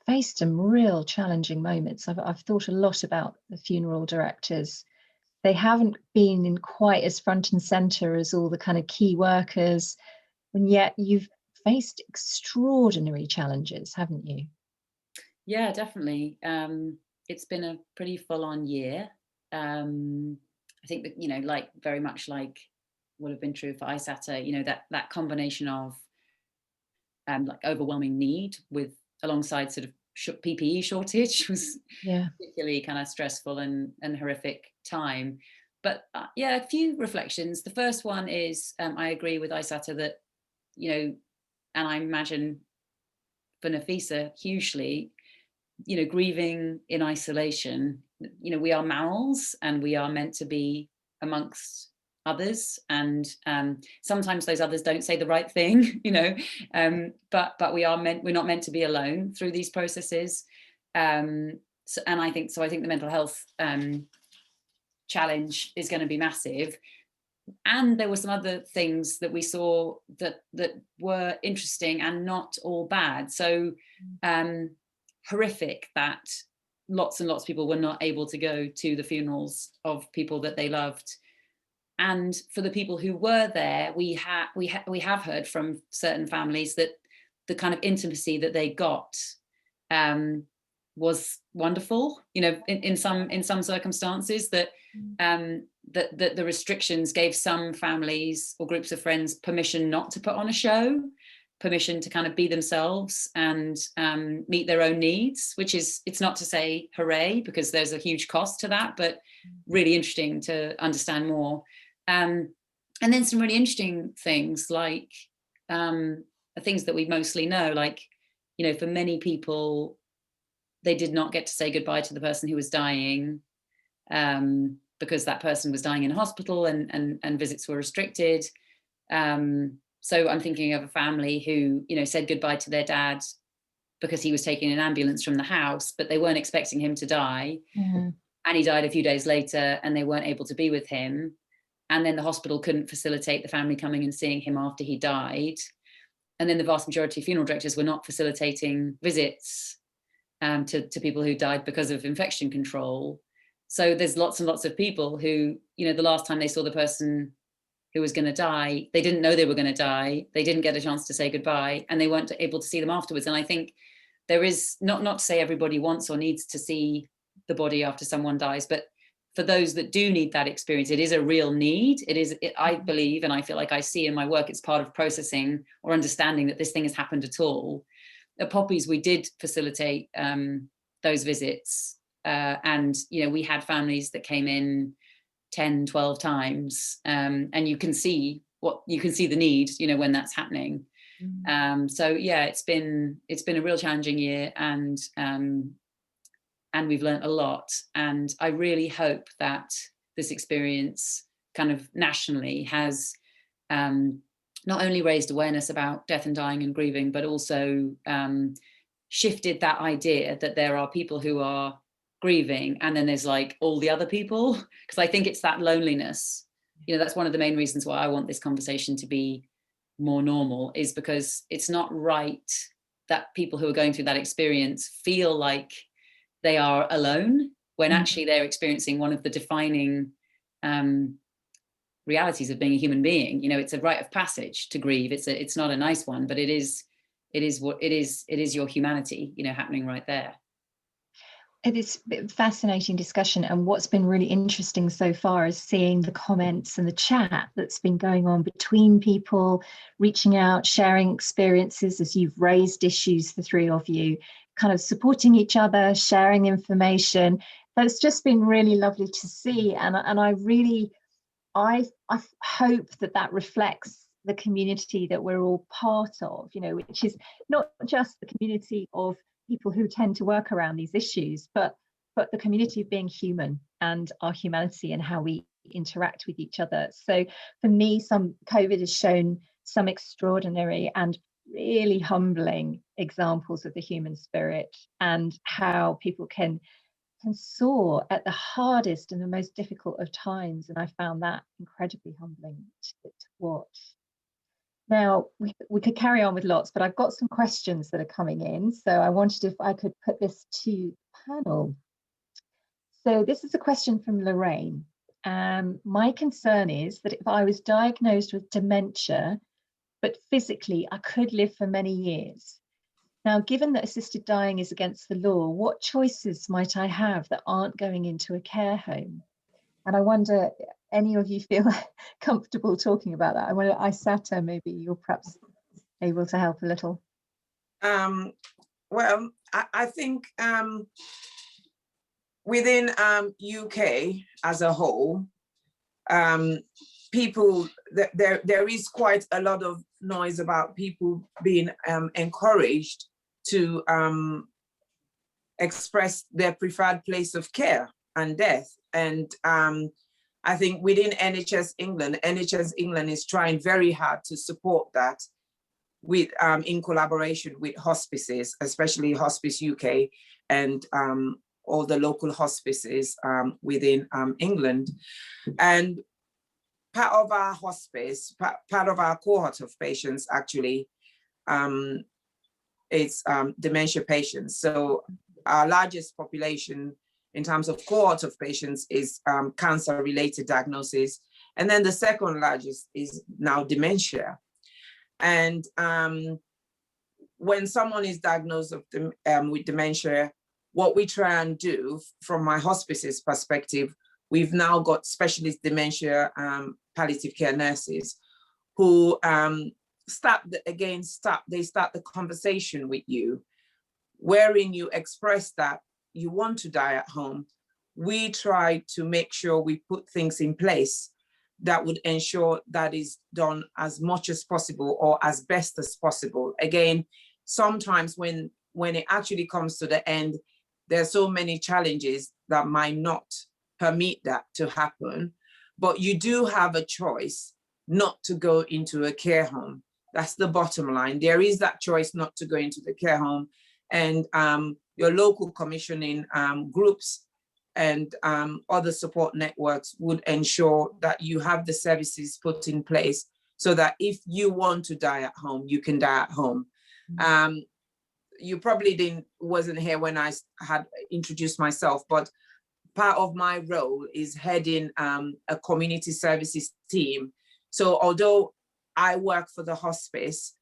S1: faced some real challenging moments? I've thought a lot about the funeral directors. They haven't been in quite as front and center as all the kind of key workers, and yet you've faced extraordinary challenges, haven't you?
S4: Yeah, definitely. It's been a pretty full-on year. I think that, you know, like very much like would have been true for Isatta, you know, that combination of like overwhelming need with alongside sort of PPE shortage was particularly kind of stressful and horrific time. But yeah, a few reflections. The first one is I agree with Isatta that, you know, and I imagine for Nafeesa hugely, you know, grieving in isolation, you know, we are mammals and we are meant to be amongst others, and sometimes those others don't say the right thing, you know, but we're not meant to be alone through these processes. So I think the mental health challenge is going to be massive. And there were some other things that we saw that were interesting and not all bad. So horrific that lots and lots of people were not able to go to the funerals of people that they loved. And for the people who were there, we have heard from certain families that the kind of intimacy that they got was wonderful. You know, in some circumstances that the restrictions gave some families or groups of friends permission not to put on a show, permission to kind of be themselves and meet their own needs, which is, it's not to say hooray, because there's a huge cost to that, but really interesting to understand more. And then some really interesting things like things that we mostly know, like, you know, for many people, they did not get to say goodbye to the person who was dying because that person was dying in a hospital and visits were restricted. So I'm thinking of a family who, you know, said goodbye to their dad because he was taking an ambulance from the house, but they weren't expecting him to die. Mm-hmm. And he died a few days later and they weren't able to be with him. And then the hospital couldn't facilitate the family coming and seeing him after he died. And then the vast majority of funeral directors were not facilitating visits to people who died because of infection control. So there's lots and lots of people who, you know, the last time they saw the person who was going to die, they didn't know they were going to die. They didn't get a chance to say goodbye and they weren't able to see them afterwards. And I think there is, not to say everybody wants or needs to see the body after someone dies, but for those that do need that experience, it is a real need. I believe, and I feel like I see in my work, it's part of processing or understanding that this thing has happened at all. At Poppies, we did facilitate those visits And, you know, we had families that came in 10, 12 times, and you can see the need, you know, when that's happening. So yeah, it's been a real challenging year, and we've learned a lot. And I really hope that this experience kind of nationally has not only raised awareness about death and dying and grieving, but also shifted that idea that there are people who are grieving and then there's like all the other people, because I think it's that loneliness, you know, that's one of the main reasons why I want this conversation to be more normal, is because it's not right that people who are going through that experience feel like they are alone when actually they're experiencing one of the defining realities of being a human being. You know, it's a rite of passage to grieve. It's not a nice one, but it is what it is. It is your humanity, you know, happening right there.
S1: It is a fascinating discussion, and what's been really interesting so far is seeing the comments and the chat that's been going on between people, reaching out, sharing experiences as you've raised issues, the three of you, kind of supporting each other, sharing information. That's just been really lovely to see, and I hope that reflects the community that we're all part of, you know, which is not just the community of people who tend to work around these issues, but the community of being human and our humanity and how we interact with each other. So for me, COVID has shown some extraordinary and really humbling examples of the human spirit and how people can soar at the hardest and the most difficult of times. And I found that incredibly humbling to watch. Now, we could carry on with lots, but I've got some questions that are coming in. So I wondered if I could put this to the panel. So this is a question from Lorraine. My concern is that if I was diagnosed with dementia, but physically I could live for many years. Now, given that assisted dying is against the law, what choices might I have that aren't going into a care home? And I wonder, any of you feel comfortable talking about that? I wonder, Isatta, maybe you're perhaps able to help a little.
S2: Well, I think within UK as a whole, people, there is quite a lot of noise about people being encouraged to express their preferred place of care and death. And I think within NHS England is trying very hard to support that with in collaboration with hospices, especially Hospice UK and all the local hospices within England. And part of our hospice, part of our cohort of patients actually, it's dementia patients. So our largest population in terms of cohort of patients is cancer-related diagnosis. And then the second largest is now dementia. And when someone is diagnosed with dementia, what we try and do from my hospice's perspective, we've now got specialist dementia palliative care nurses who start the conversation with you, wherein you express that you want to die at home. We try to make sure we put things in place that would ensure that is done as much as possible or as best as possible. Again, sometimes when it actually comes to the end, there's so many challenges that might not permit that to happen, but you do have a choice not to go into a care home. That's the bottom line. There is that choice not to go into the care home, and your local commissioning groups and other support networks would ensure that you have the services put in place so that if you want to die at home, you can die at home. Mm-hmm. You probably wasn't here when I had introduced myself, but part of my role is heading a community services team. So although I work for the hospice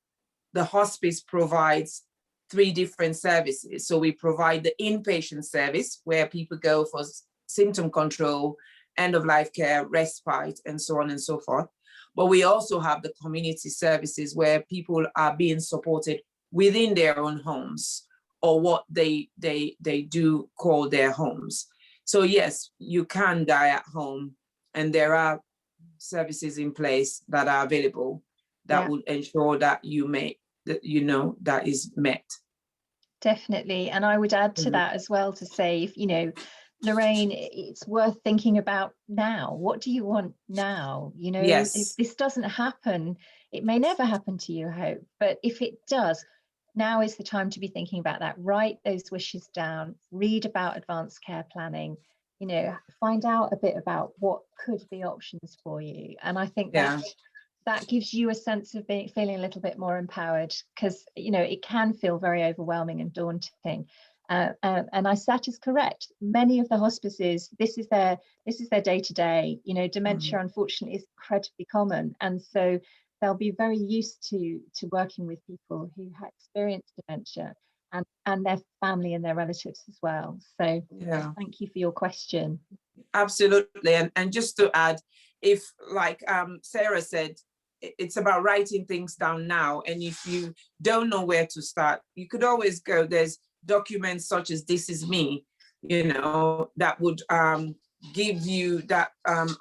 S2: provides 3 different services. So we provide the inpatient service where people go for symptom control, end-of-life care, respite, and so on and so forth. But we also have the community services where people are being supported within their own homes or what they do call their homes. So yes, you can die at home, and there are services in place that are available that would ensure that that is met.
S1: Definitely. And I would add to that as well to say, if, Lorraine, it's worth thinking about now. What do you want now?
S2: Yes.
S1: If this doesn't happen, it may never happen to you, I hope. But if it does, now is the time to be thinking about that. Write those wishes down, read about advanced care planning, find out a bit about what could be options for you. And I think that gives you a sense of feeling a little bit more empowered, because it can feel very overwhelming and daunting. And Isatta is correct. Many of the hospices, this is their day-to-day. Dementia unfortunately is incredibly common, and so they'll be very used to working with people who have experienced dementia, and their family and their relatives as well. So thank you for your question.
S2: Absolutely. And just to add, if like Sarah said, it's about writing things down now. And if you don't know where to start, you could always go, there's documents such as This Is Me, that would give you that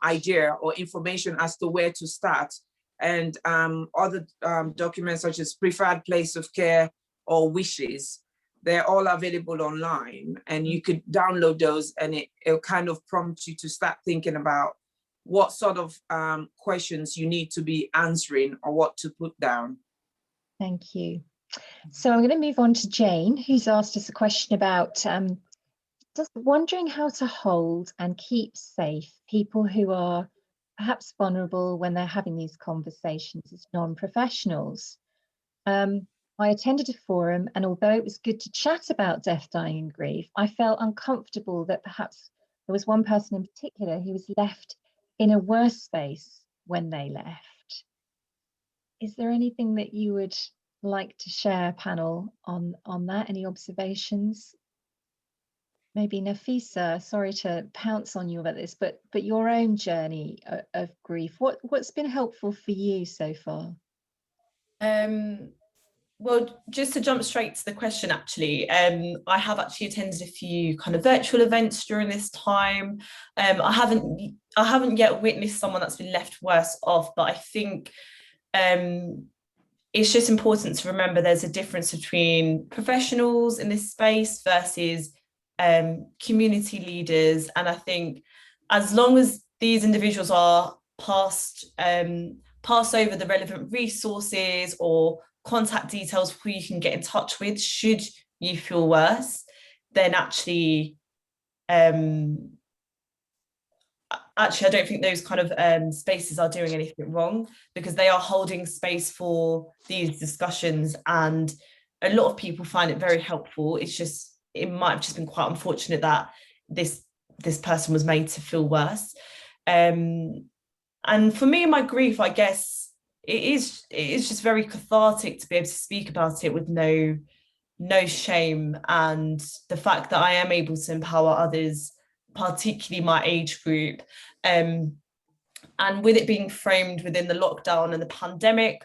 S2: idea or information as to where to start. And other documents such as Preferred Place of Care or Wishes, they're all available online, and you could download those, and it'll kind of prompt you to start thinking about what sort of questions you need to be answering or what to put down.
S1: Thank you. So I'm going to move on to Jane, who's asked us a question about just wondering how to hold and keep safe people who are perhaps vulnerable when they're having these conversations as non-professionals. I attended a forum, and although it was good to chat about death, dying and grief, I felt uncomfortable that perhaps there was one person in particular who was left in a worse space when they left. Is there anything that you would like to share, panel, on that? Any observations? Maybe Nafeesa, sorry to pounce on you about this, but your own journey of grief, what's been helpful for you so far?
S3: Well, just to jump straight to the question, actually, I have actually attended a few kind of virtual events during this time. I haven't yet witnessed someone that's been left worse off, but I think it's just important to remember there's a difference between professionals in this space versus community leaders. And I think as long as these individuals are pass over the relevant resources or contact details who you can get in touch with should you feel worse, then actually I don't think those kind of spaces are doing anything wrong, because they are holding space for these discussions, and a lot of people find it very helpful. It might have just been quite unfortunate that this person was made to feel worse. And for me, my grief, I guess, it is just very cathartic to be able to speak about it with no shame, and the fact that I am able to empower others, particularly my age group, and with it being framed within the lockdown and the pandemic,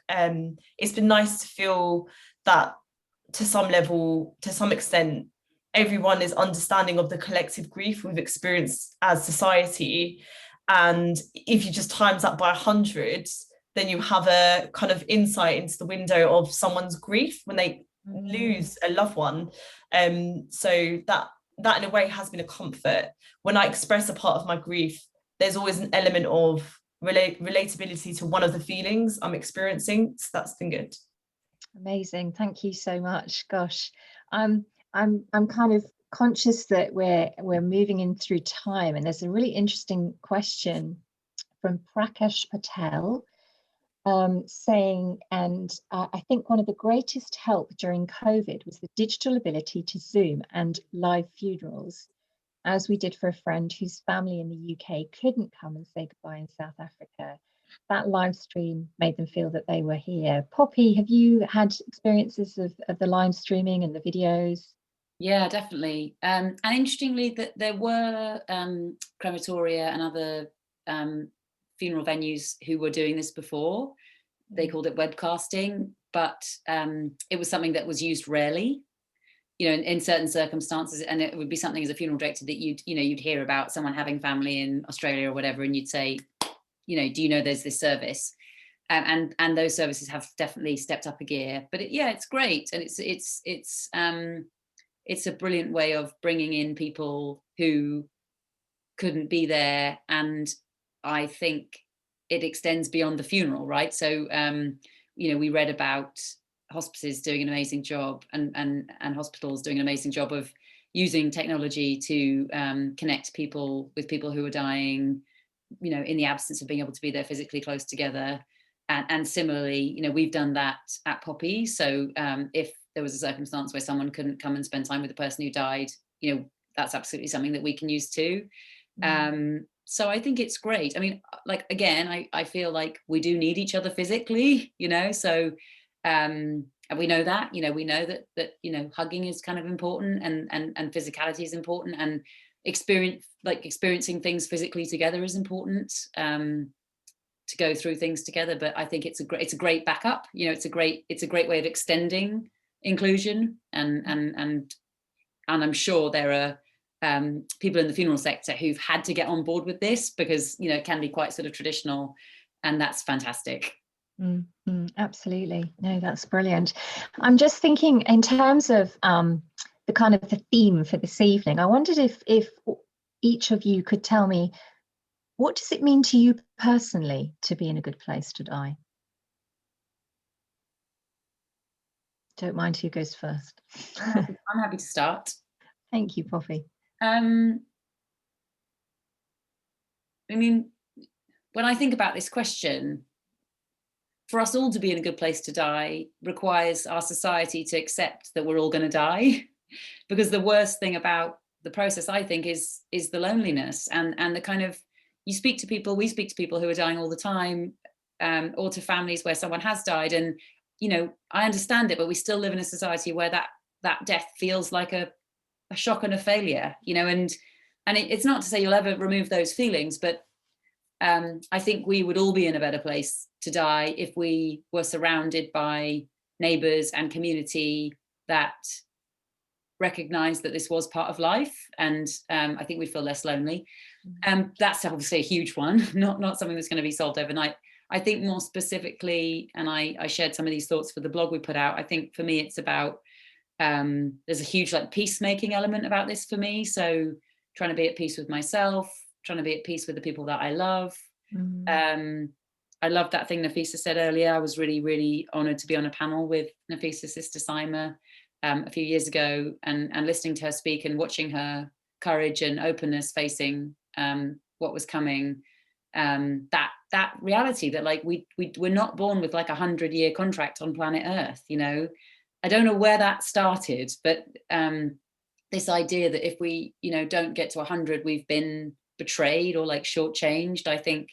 S3: it's been nice to feel that to some extent, everyone is understanding of the collective grief we've experienced as society. And if you just times that by 100, then you have a kind of insight into the window of someone's grief when they lose a loved one. So that in a way has been a comfort. When I express a part of my grief, there's always an element of relatability to one of the feelings I'm experiencing. So that's been good.
S1: Amazing, thank you so much. Gosh, I'm kind of conscious that we're moving in through time, and there's a really interesting question from Prakash Patel, saying, and I think one of the greatest help during COVID was the digital ability to Zoom and live funerals, as we did for a friend whose family in the UK couldn't come and say goodbye in South Africa. That live stream made them feel that they were here. Poppy, have you had experiences of the live streaming and the videos?
S4: Yeah, definitely. And interestingly, that there were crematoria and other funeral venues who were doing this before. They called it webcasting, but it was something that was used rarely. you know, in certain circumstances, and it would be something as a funeral director that you'd hear about someone having family in Australia or whatever, and you'd say, you know, do you know there's this service? And those services have definitely stepped up a gear. But it's great, and it's a brilliant way of bringing in people who couldn't be there, and I think it extends beyond the funeral, right? So you know, we read about hospices doing an amazing job, and hospitals doing an amazing job of using technology to connect people with people who are dying, you know, in the absence of being able to be there physically close together. And similarly, you know, we've done that at Poppies. So if there was a circumstance where someone couldn't come and spend time with the person who died, you know, that's absolutely something that we can use too. So I think it's great. I mean, like, again, I feel like we do need each other physically, you know, so and we know that, you know, that you know, hugging is kind of important, and physicality is important, and experiencing things physically together is important, to go through things together. But I think it's a great backup, you know, it's a great way of extending inclusion, and I'm sure there are people in the funeral sector who've had to get on board with this, because, you know, it can be quite sort of traditional, and that's fantastic.
S1: Absolutely. No, that's brilliant. I'm just thinking in terms of the kind of the theme for this evening. I wondered if each of you could tell me, what does it mean to you personally to be in a good place to die? Don't mind who goes first.
S4: I'm happy to start.
S1: Thank you, Poppy.
S4: I mean, when I think about this question, for us all to be in a good place to die requires our society to accept that we're all going to die, because the worst thing about the process, I think, is the loneliness, and the kind of, we speak to people who are dying all the time, or to families where someone has died, and, you know, I understand it, but we still live in a society where that death feels like a shock and a failure, you know, and it's not to say you'll ever remove those feelings, but I think we would all be in a better place to die if we were surrounded by neighbours and community that recognised that this was part of life, and I think we'd feel less lonely. That's obviously a huge one, not something that's going to be solved overnight. I think more specifically, and I shared some of these thoughts for the blog we put out, I think for me it's about, there's a huge like peacemaking element about this for me. So trying to be at peace with myself, trying to be at peace with the people that I love. I love that thing Nafeesa said earlier. I was really, really honoured to be on a panel with Nafeesa's sister Sima a few years ago, and listening to her speak and watching her courage and openness facing what was coming. That reality that like we're not born with like 100-year contract on planet Earth, you know. I don't know where that started, but this idea that if we, you know, don't get to 100, we've been betrayed or like shortchanged. I think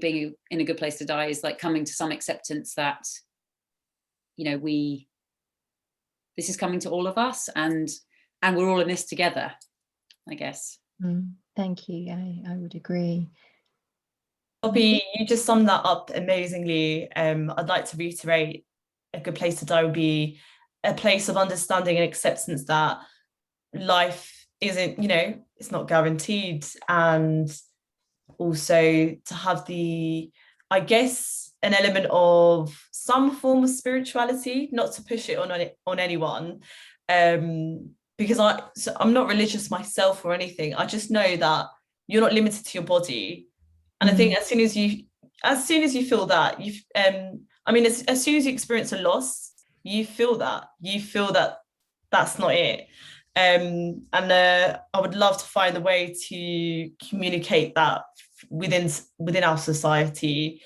S4: being in a good place to die is like coming to some acceptance that, you know, this is coming to all of us, and we're all in this together, I guess.
S1: Thank you. I would agree.
S3: Poppy, you just summed that up amazingly. I'd like to reiterate, a good place to die would be a place of understanding and acceptance that life isn't, you know, it's not guaranteed, and also to have the, I guess, an element of some form of spirituality, not to push it on anyone, because I'm not religious myself or anything. I just know that you're not limited to your body, and I think as soon as you feel that, you've I mean, as soon as you experience a loss, you feel that that's not it. And I would love to find a way to communicate that within our society.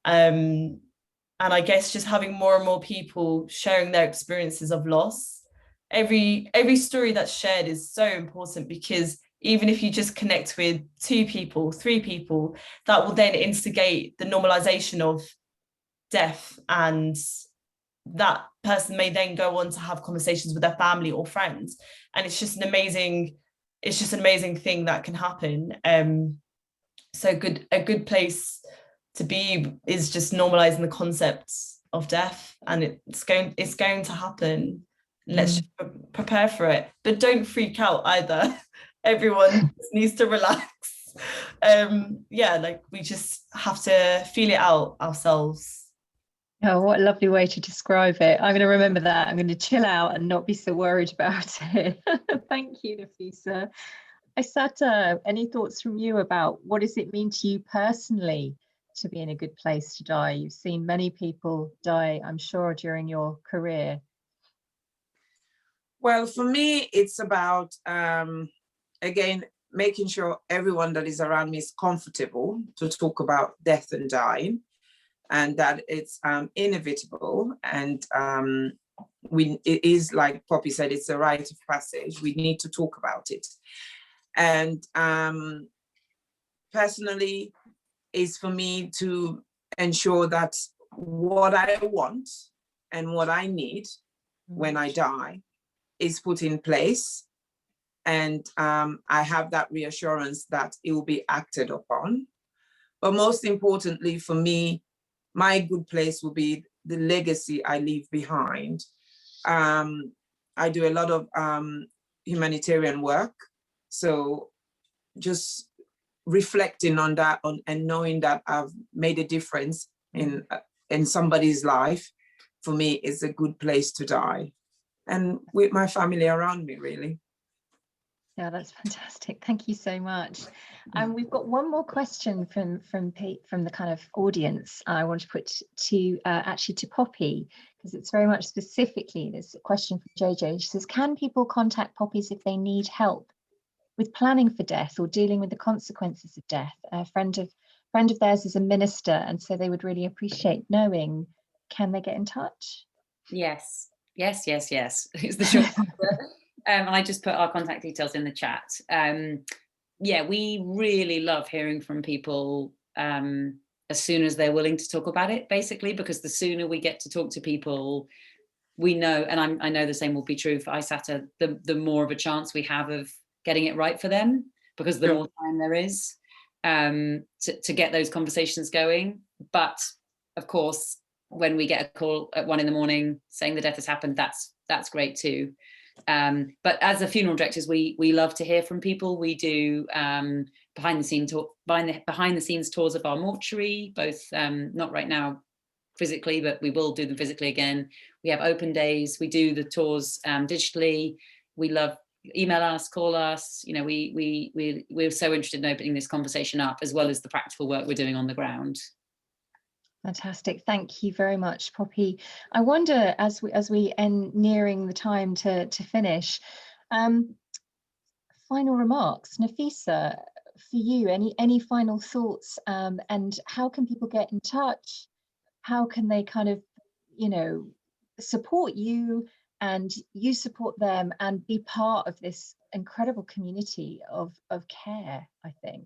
S3: And I guess just having more and more people sharing their experiences of loss. Every story that's shared is so important, because even if you just connect with 2 people, 3 people, that will then instigate the normalization of death, and that person may then go on to have conversations with their family or friends, and it's just an amazing thing that can happen. So a good place to be is just normalizing the concept of death, and it's going to happen. let's just prepare for it, but don't freak out either. Everyone needs to relax. Yeah, like we just have to feel it out ourselves.
S1: Oh, what a lovely way to describe it. I'm going to remember that. I'm going to chill out and not be so worried about it. Thank you, Nafeesa. Isatta, any thoughts from you about what does it mean to you personally to be in a good place to die? You've seen many people die, I'm sure, during your career.
S2: Well, for me, it's about, again, making sure everyone that is around me is comfortable to talk about death and dying, and that it's inevitable. And it is, like Poppy said, it's a rite of passage. We need to talk about it. And personally, is for me to ensure that what I want and what I need when I die is put in place. And I have that reassurance that it will be acted upon. But most importantly for me, my good place will be the legacy I leave behind. I do a lot of humanitarian work. So just reflecting on that and knowing that I've made a difference in somebody's life, for me, is a good place to die. And with my family around me, really.
S1: Yeah, that's fantastic. Thank you so much. And we've got one more question from the kind of audience I want to put to actually to Poppy, because it's very much specifically, there's a question from JJ. She says, can people contact Poppies if they need help with planning for death or dealing with the consequences of death? A friend of theirs is a minister, and so they would really appreciate knowing, can they get in touch?
S4: Yes, yes, yes, yes. It's the short answer. And I just put our contact details in the chat. Yeah, we really love hearing from people as soon as they're willing to talk about it, basically, because the sooner we get to talk to people, we know, and I know the same will be true for Isatta, the more of a chance we have of getting it right for them, because the more time there is to get those conversations going. But of course, when we get a call at 1 a.m. saying the death has happened, that's great too. But as a funeral directors, we love to hear from people. We do behind the scenes tours of our mortuary, both not right now physically, but we will do them physically again. We have open days. We do the tours digitally. We love email us, call us. You know, we're so interested in opening this conversation up, as well as the practical work we're doing on the ground.
S1: Fantastic. Thank you very much, Poppy. I wonder, as we end nearing the time to finish, final remarks. Nafeesa, for you, any final thoughts, and how can people get in touch? How can they kind of, support you and you support them and be part of this incredible community of care, I think?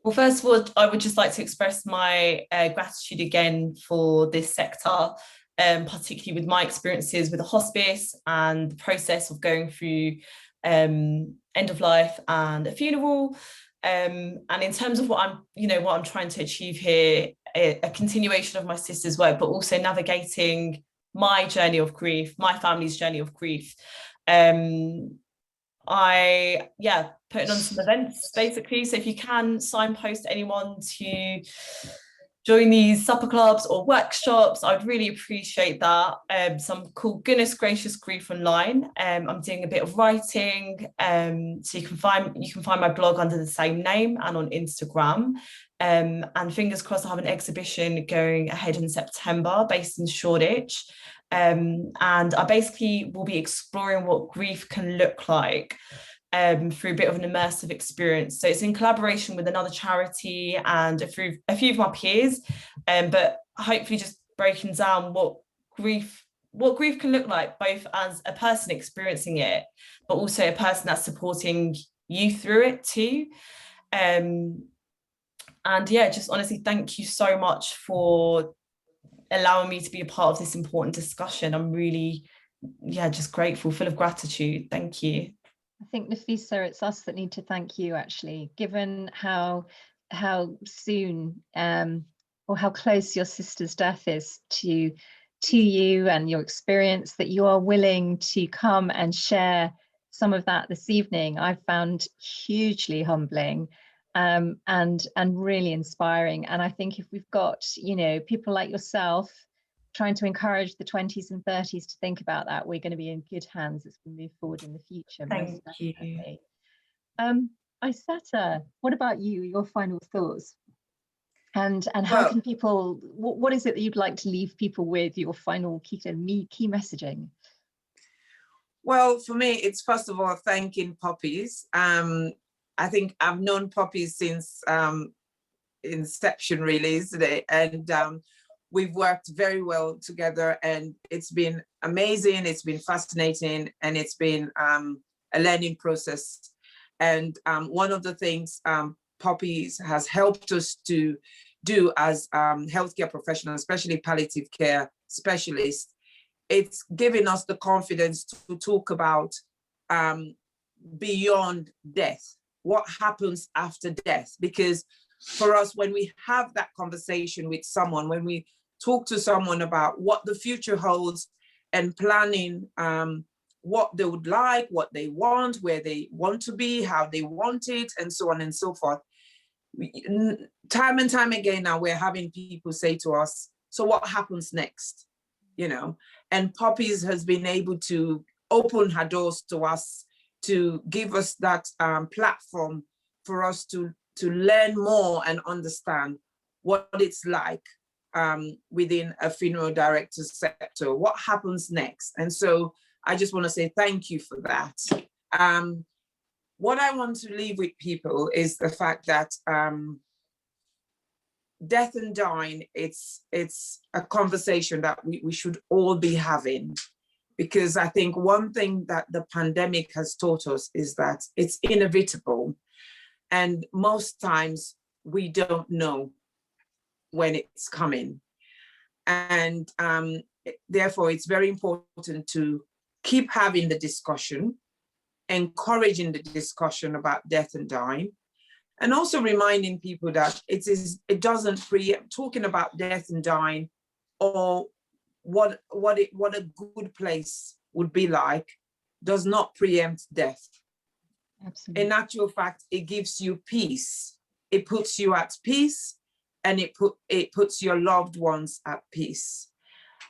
S3: Well, first of all, I would just like to express my gratitude again for this sector, particularly with my experiences with the hospice and the process of going through end of life and a funeral. And in terms of what I'm trying to achieve here, a continuation of my sister's work, but also navigating my journey of grief, my family's journey of grief. Putting on some events, basically. So if you can signpost anyone to join these supper clubs or workshops, I'd really appreciate that. Some called Goodness Gracious Grief Online. I'm doing a bit of writing, so you can find my blog under the same name and on Instagram. And fingers crossed, I have an exhibition going ahead in September based in Shoreditch. And I basically will be exploring what grief can look like through a bit of an immersive experience. So it's in collaboration with another charity and a few of my peers, but hopefully just breaking down what grief can look like, both as a person experiencing it, but also a person that's supporting you through it too. And yeah, just honestly, thank you so much for allowing me to be a part of this important discussion. I'm really, just grateful, full of gratitude. Thank you.
S1: I think, Nafeesa, it's us that need to thank you, actually, given how soon or how close your sister's death is to to you and your experience, that you are willing to come and share some of that this evening. I've found hugely humbling and really inspiring. And I think if we've got, you know, people like yourself trying to encourage the 20s and 30s to think about that, we're going to be in good hands as we move forward in the future.
S3: Thank you.
S1: Isatta, what about you, your final thoughts? And how
S2: Well,
S1: can people, what is it that you'd like to leave people with, your final key messaging?
S2: Well, for me, it's first of all thanking Poppies. I think I've known Poppies since inception, really, isn't it? And we've worked very well together, and it's been amazing. It's been fascinating, and it's been a learning process. And one of the things Poppies has helped us to do as healthcare professionals, especially palliative care specialists, it's giving us the confidence to talk about beyond death, what happens after death. Because for us, when we have that conversation with someone, when we talk to someone about what the future holds and planning what they would like, what they want, where they want to be, how they want it, and so on and so forth. Time and time again now, we're having people say to us, so what happens next? You know, and Poppies has been able to open her doors to us, to give us that platform for us to learn more and understand what it's like within a funeral director's sector, what happens next. And so I just want to say thank you for that. What I want to leave with people is the fact that death and dying, it's a conversation that we should all be having, because I think one thing that the pandemic has taught us is that it's inevitable, and most times we don't know when it's coming. And therefore, it's very important to keep having the discussion, encouraging the discussion about death and dying, and also reminding people that it doesn't talking about death and dying, or what a good place would be like, does not preempt death.
S1: Absolutely.
S2: In actual fact, it gives you peace. It puts you at peace, and it puts your loved ones at peace.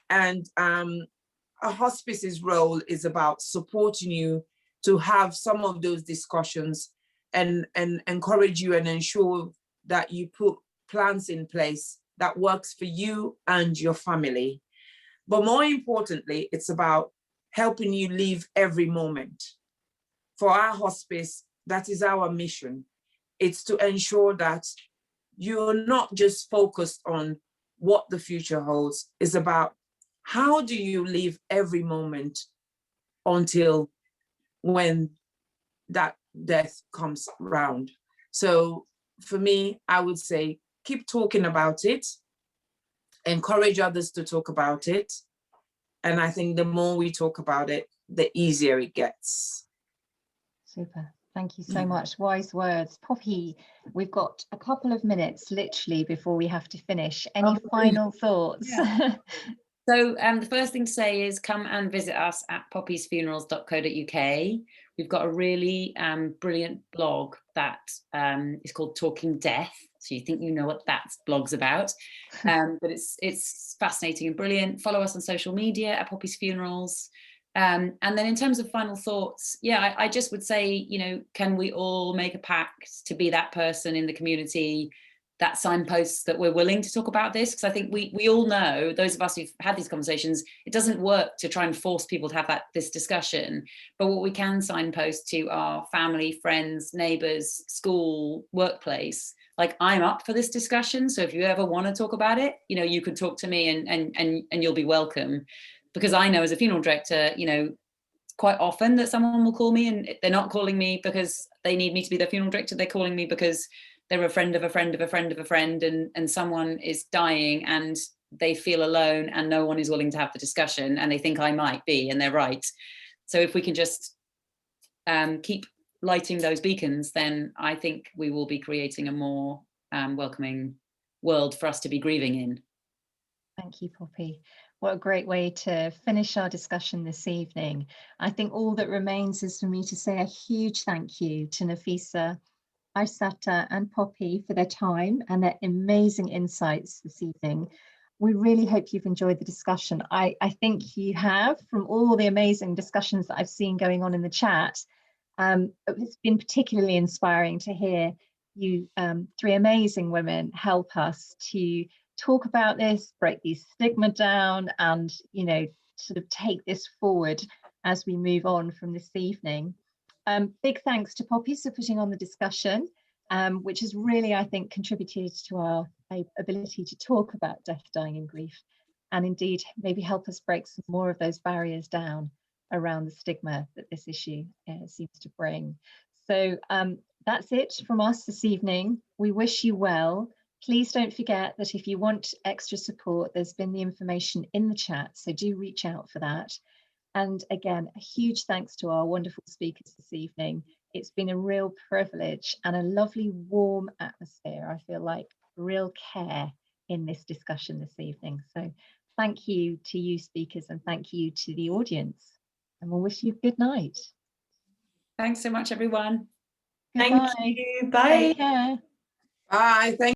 S2: And a hospice's role is about supporting you to have some of those discussions and encourage you and ensure that you put plans in place that works for you and your family. But more importantly, it's about helping you live every moment. For our hospice, that is our mission. It's to ensure that you're not just focused on what the future holds. It's about how do you live every moment until when that death comes around. So for me, I would say keep talking about it, encourage others to talk about it. And I think the more we talk about it, the easier it gets.
S1: Super. Thank you so much. Wise words. Poppy, we've got a couple of minutes literally before we have to finish. Any final thoughts?
S4: Yeah. So the first thing to say is come and visit us at poppiesfunerals.co.uk. We've got a really brilliant blog that is called Talking Death. So you think you know what that blog's about, but it's fascinating and brilliant. Follow us on social media at Poppies Funerals. And then in terms of final thoughts, yeah, I just would say, you know, can we all make a pact to be that person in the community, that signposts that we're willing to talk about this? Because I think we all know, those of us who've had these conversations, it doesn't work to try and force people to have this discussion. But what we can signpost to our family, friends, neighbours, school, workplace, like, I'm up for this discussion. So if you ever want to talk about it, you know, you can talk to me and you'll be welcome. Because I know as a funeral director, you know, quite often that someone will call me and they're not calling me because they need me to be their funeral director. They're calling me because they're a friend of a friend of a friend of a friend, and someone is dying and they feel alone and no one is willing to have the discussion, and they think I might be, and they're right. So if we can just keep lighting those beacons, then I think we will be creating a more welcoming world for us to be grieving in.
S1: Thank you, Poppy. What a great way to finish our discussion this evening. I think all that remains is for me to say a huge thank you to Nafeesa, Isatta and Poppy for their time and their amazing insights this evening. We really hope you've enjoyed the discussion. I think you have, from all the amazing discussions that I've seen going on in the chat. It's been particularly inspiring to hear you three amazing women help us to talk about this, break these stigma down, and sort of take this forward as we move on from this evening. Big thanks to Poppies for putting on the discussion, which has really, I think, contributed to our ability to talk about death, dying and grief, and indeed maybe help us break some more of those barriers down around the stigma that this issue seems to bring. So that's it from us this evening. We wish you well. Please don't forget that if you want extra support, there's been the information in the chat, so do reach out for that. And again, a huge thanks to our wonderful speakers this evening. It's been a real privilege and a lovely warm atmosphere. I feel like real care in this discussion this evening. So thank you to you speakers and thank you to the audience. And we'll wish you good night.
S4: Thanks so much, everyone.
S1: Goodbye.
S3: Thank you. Bye.
S1: Take care.
S2: Bye. Thank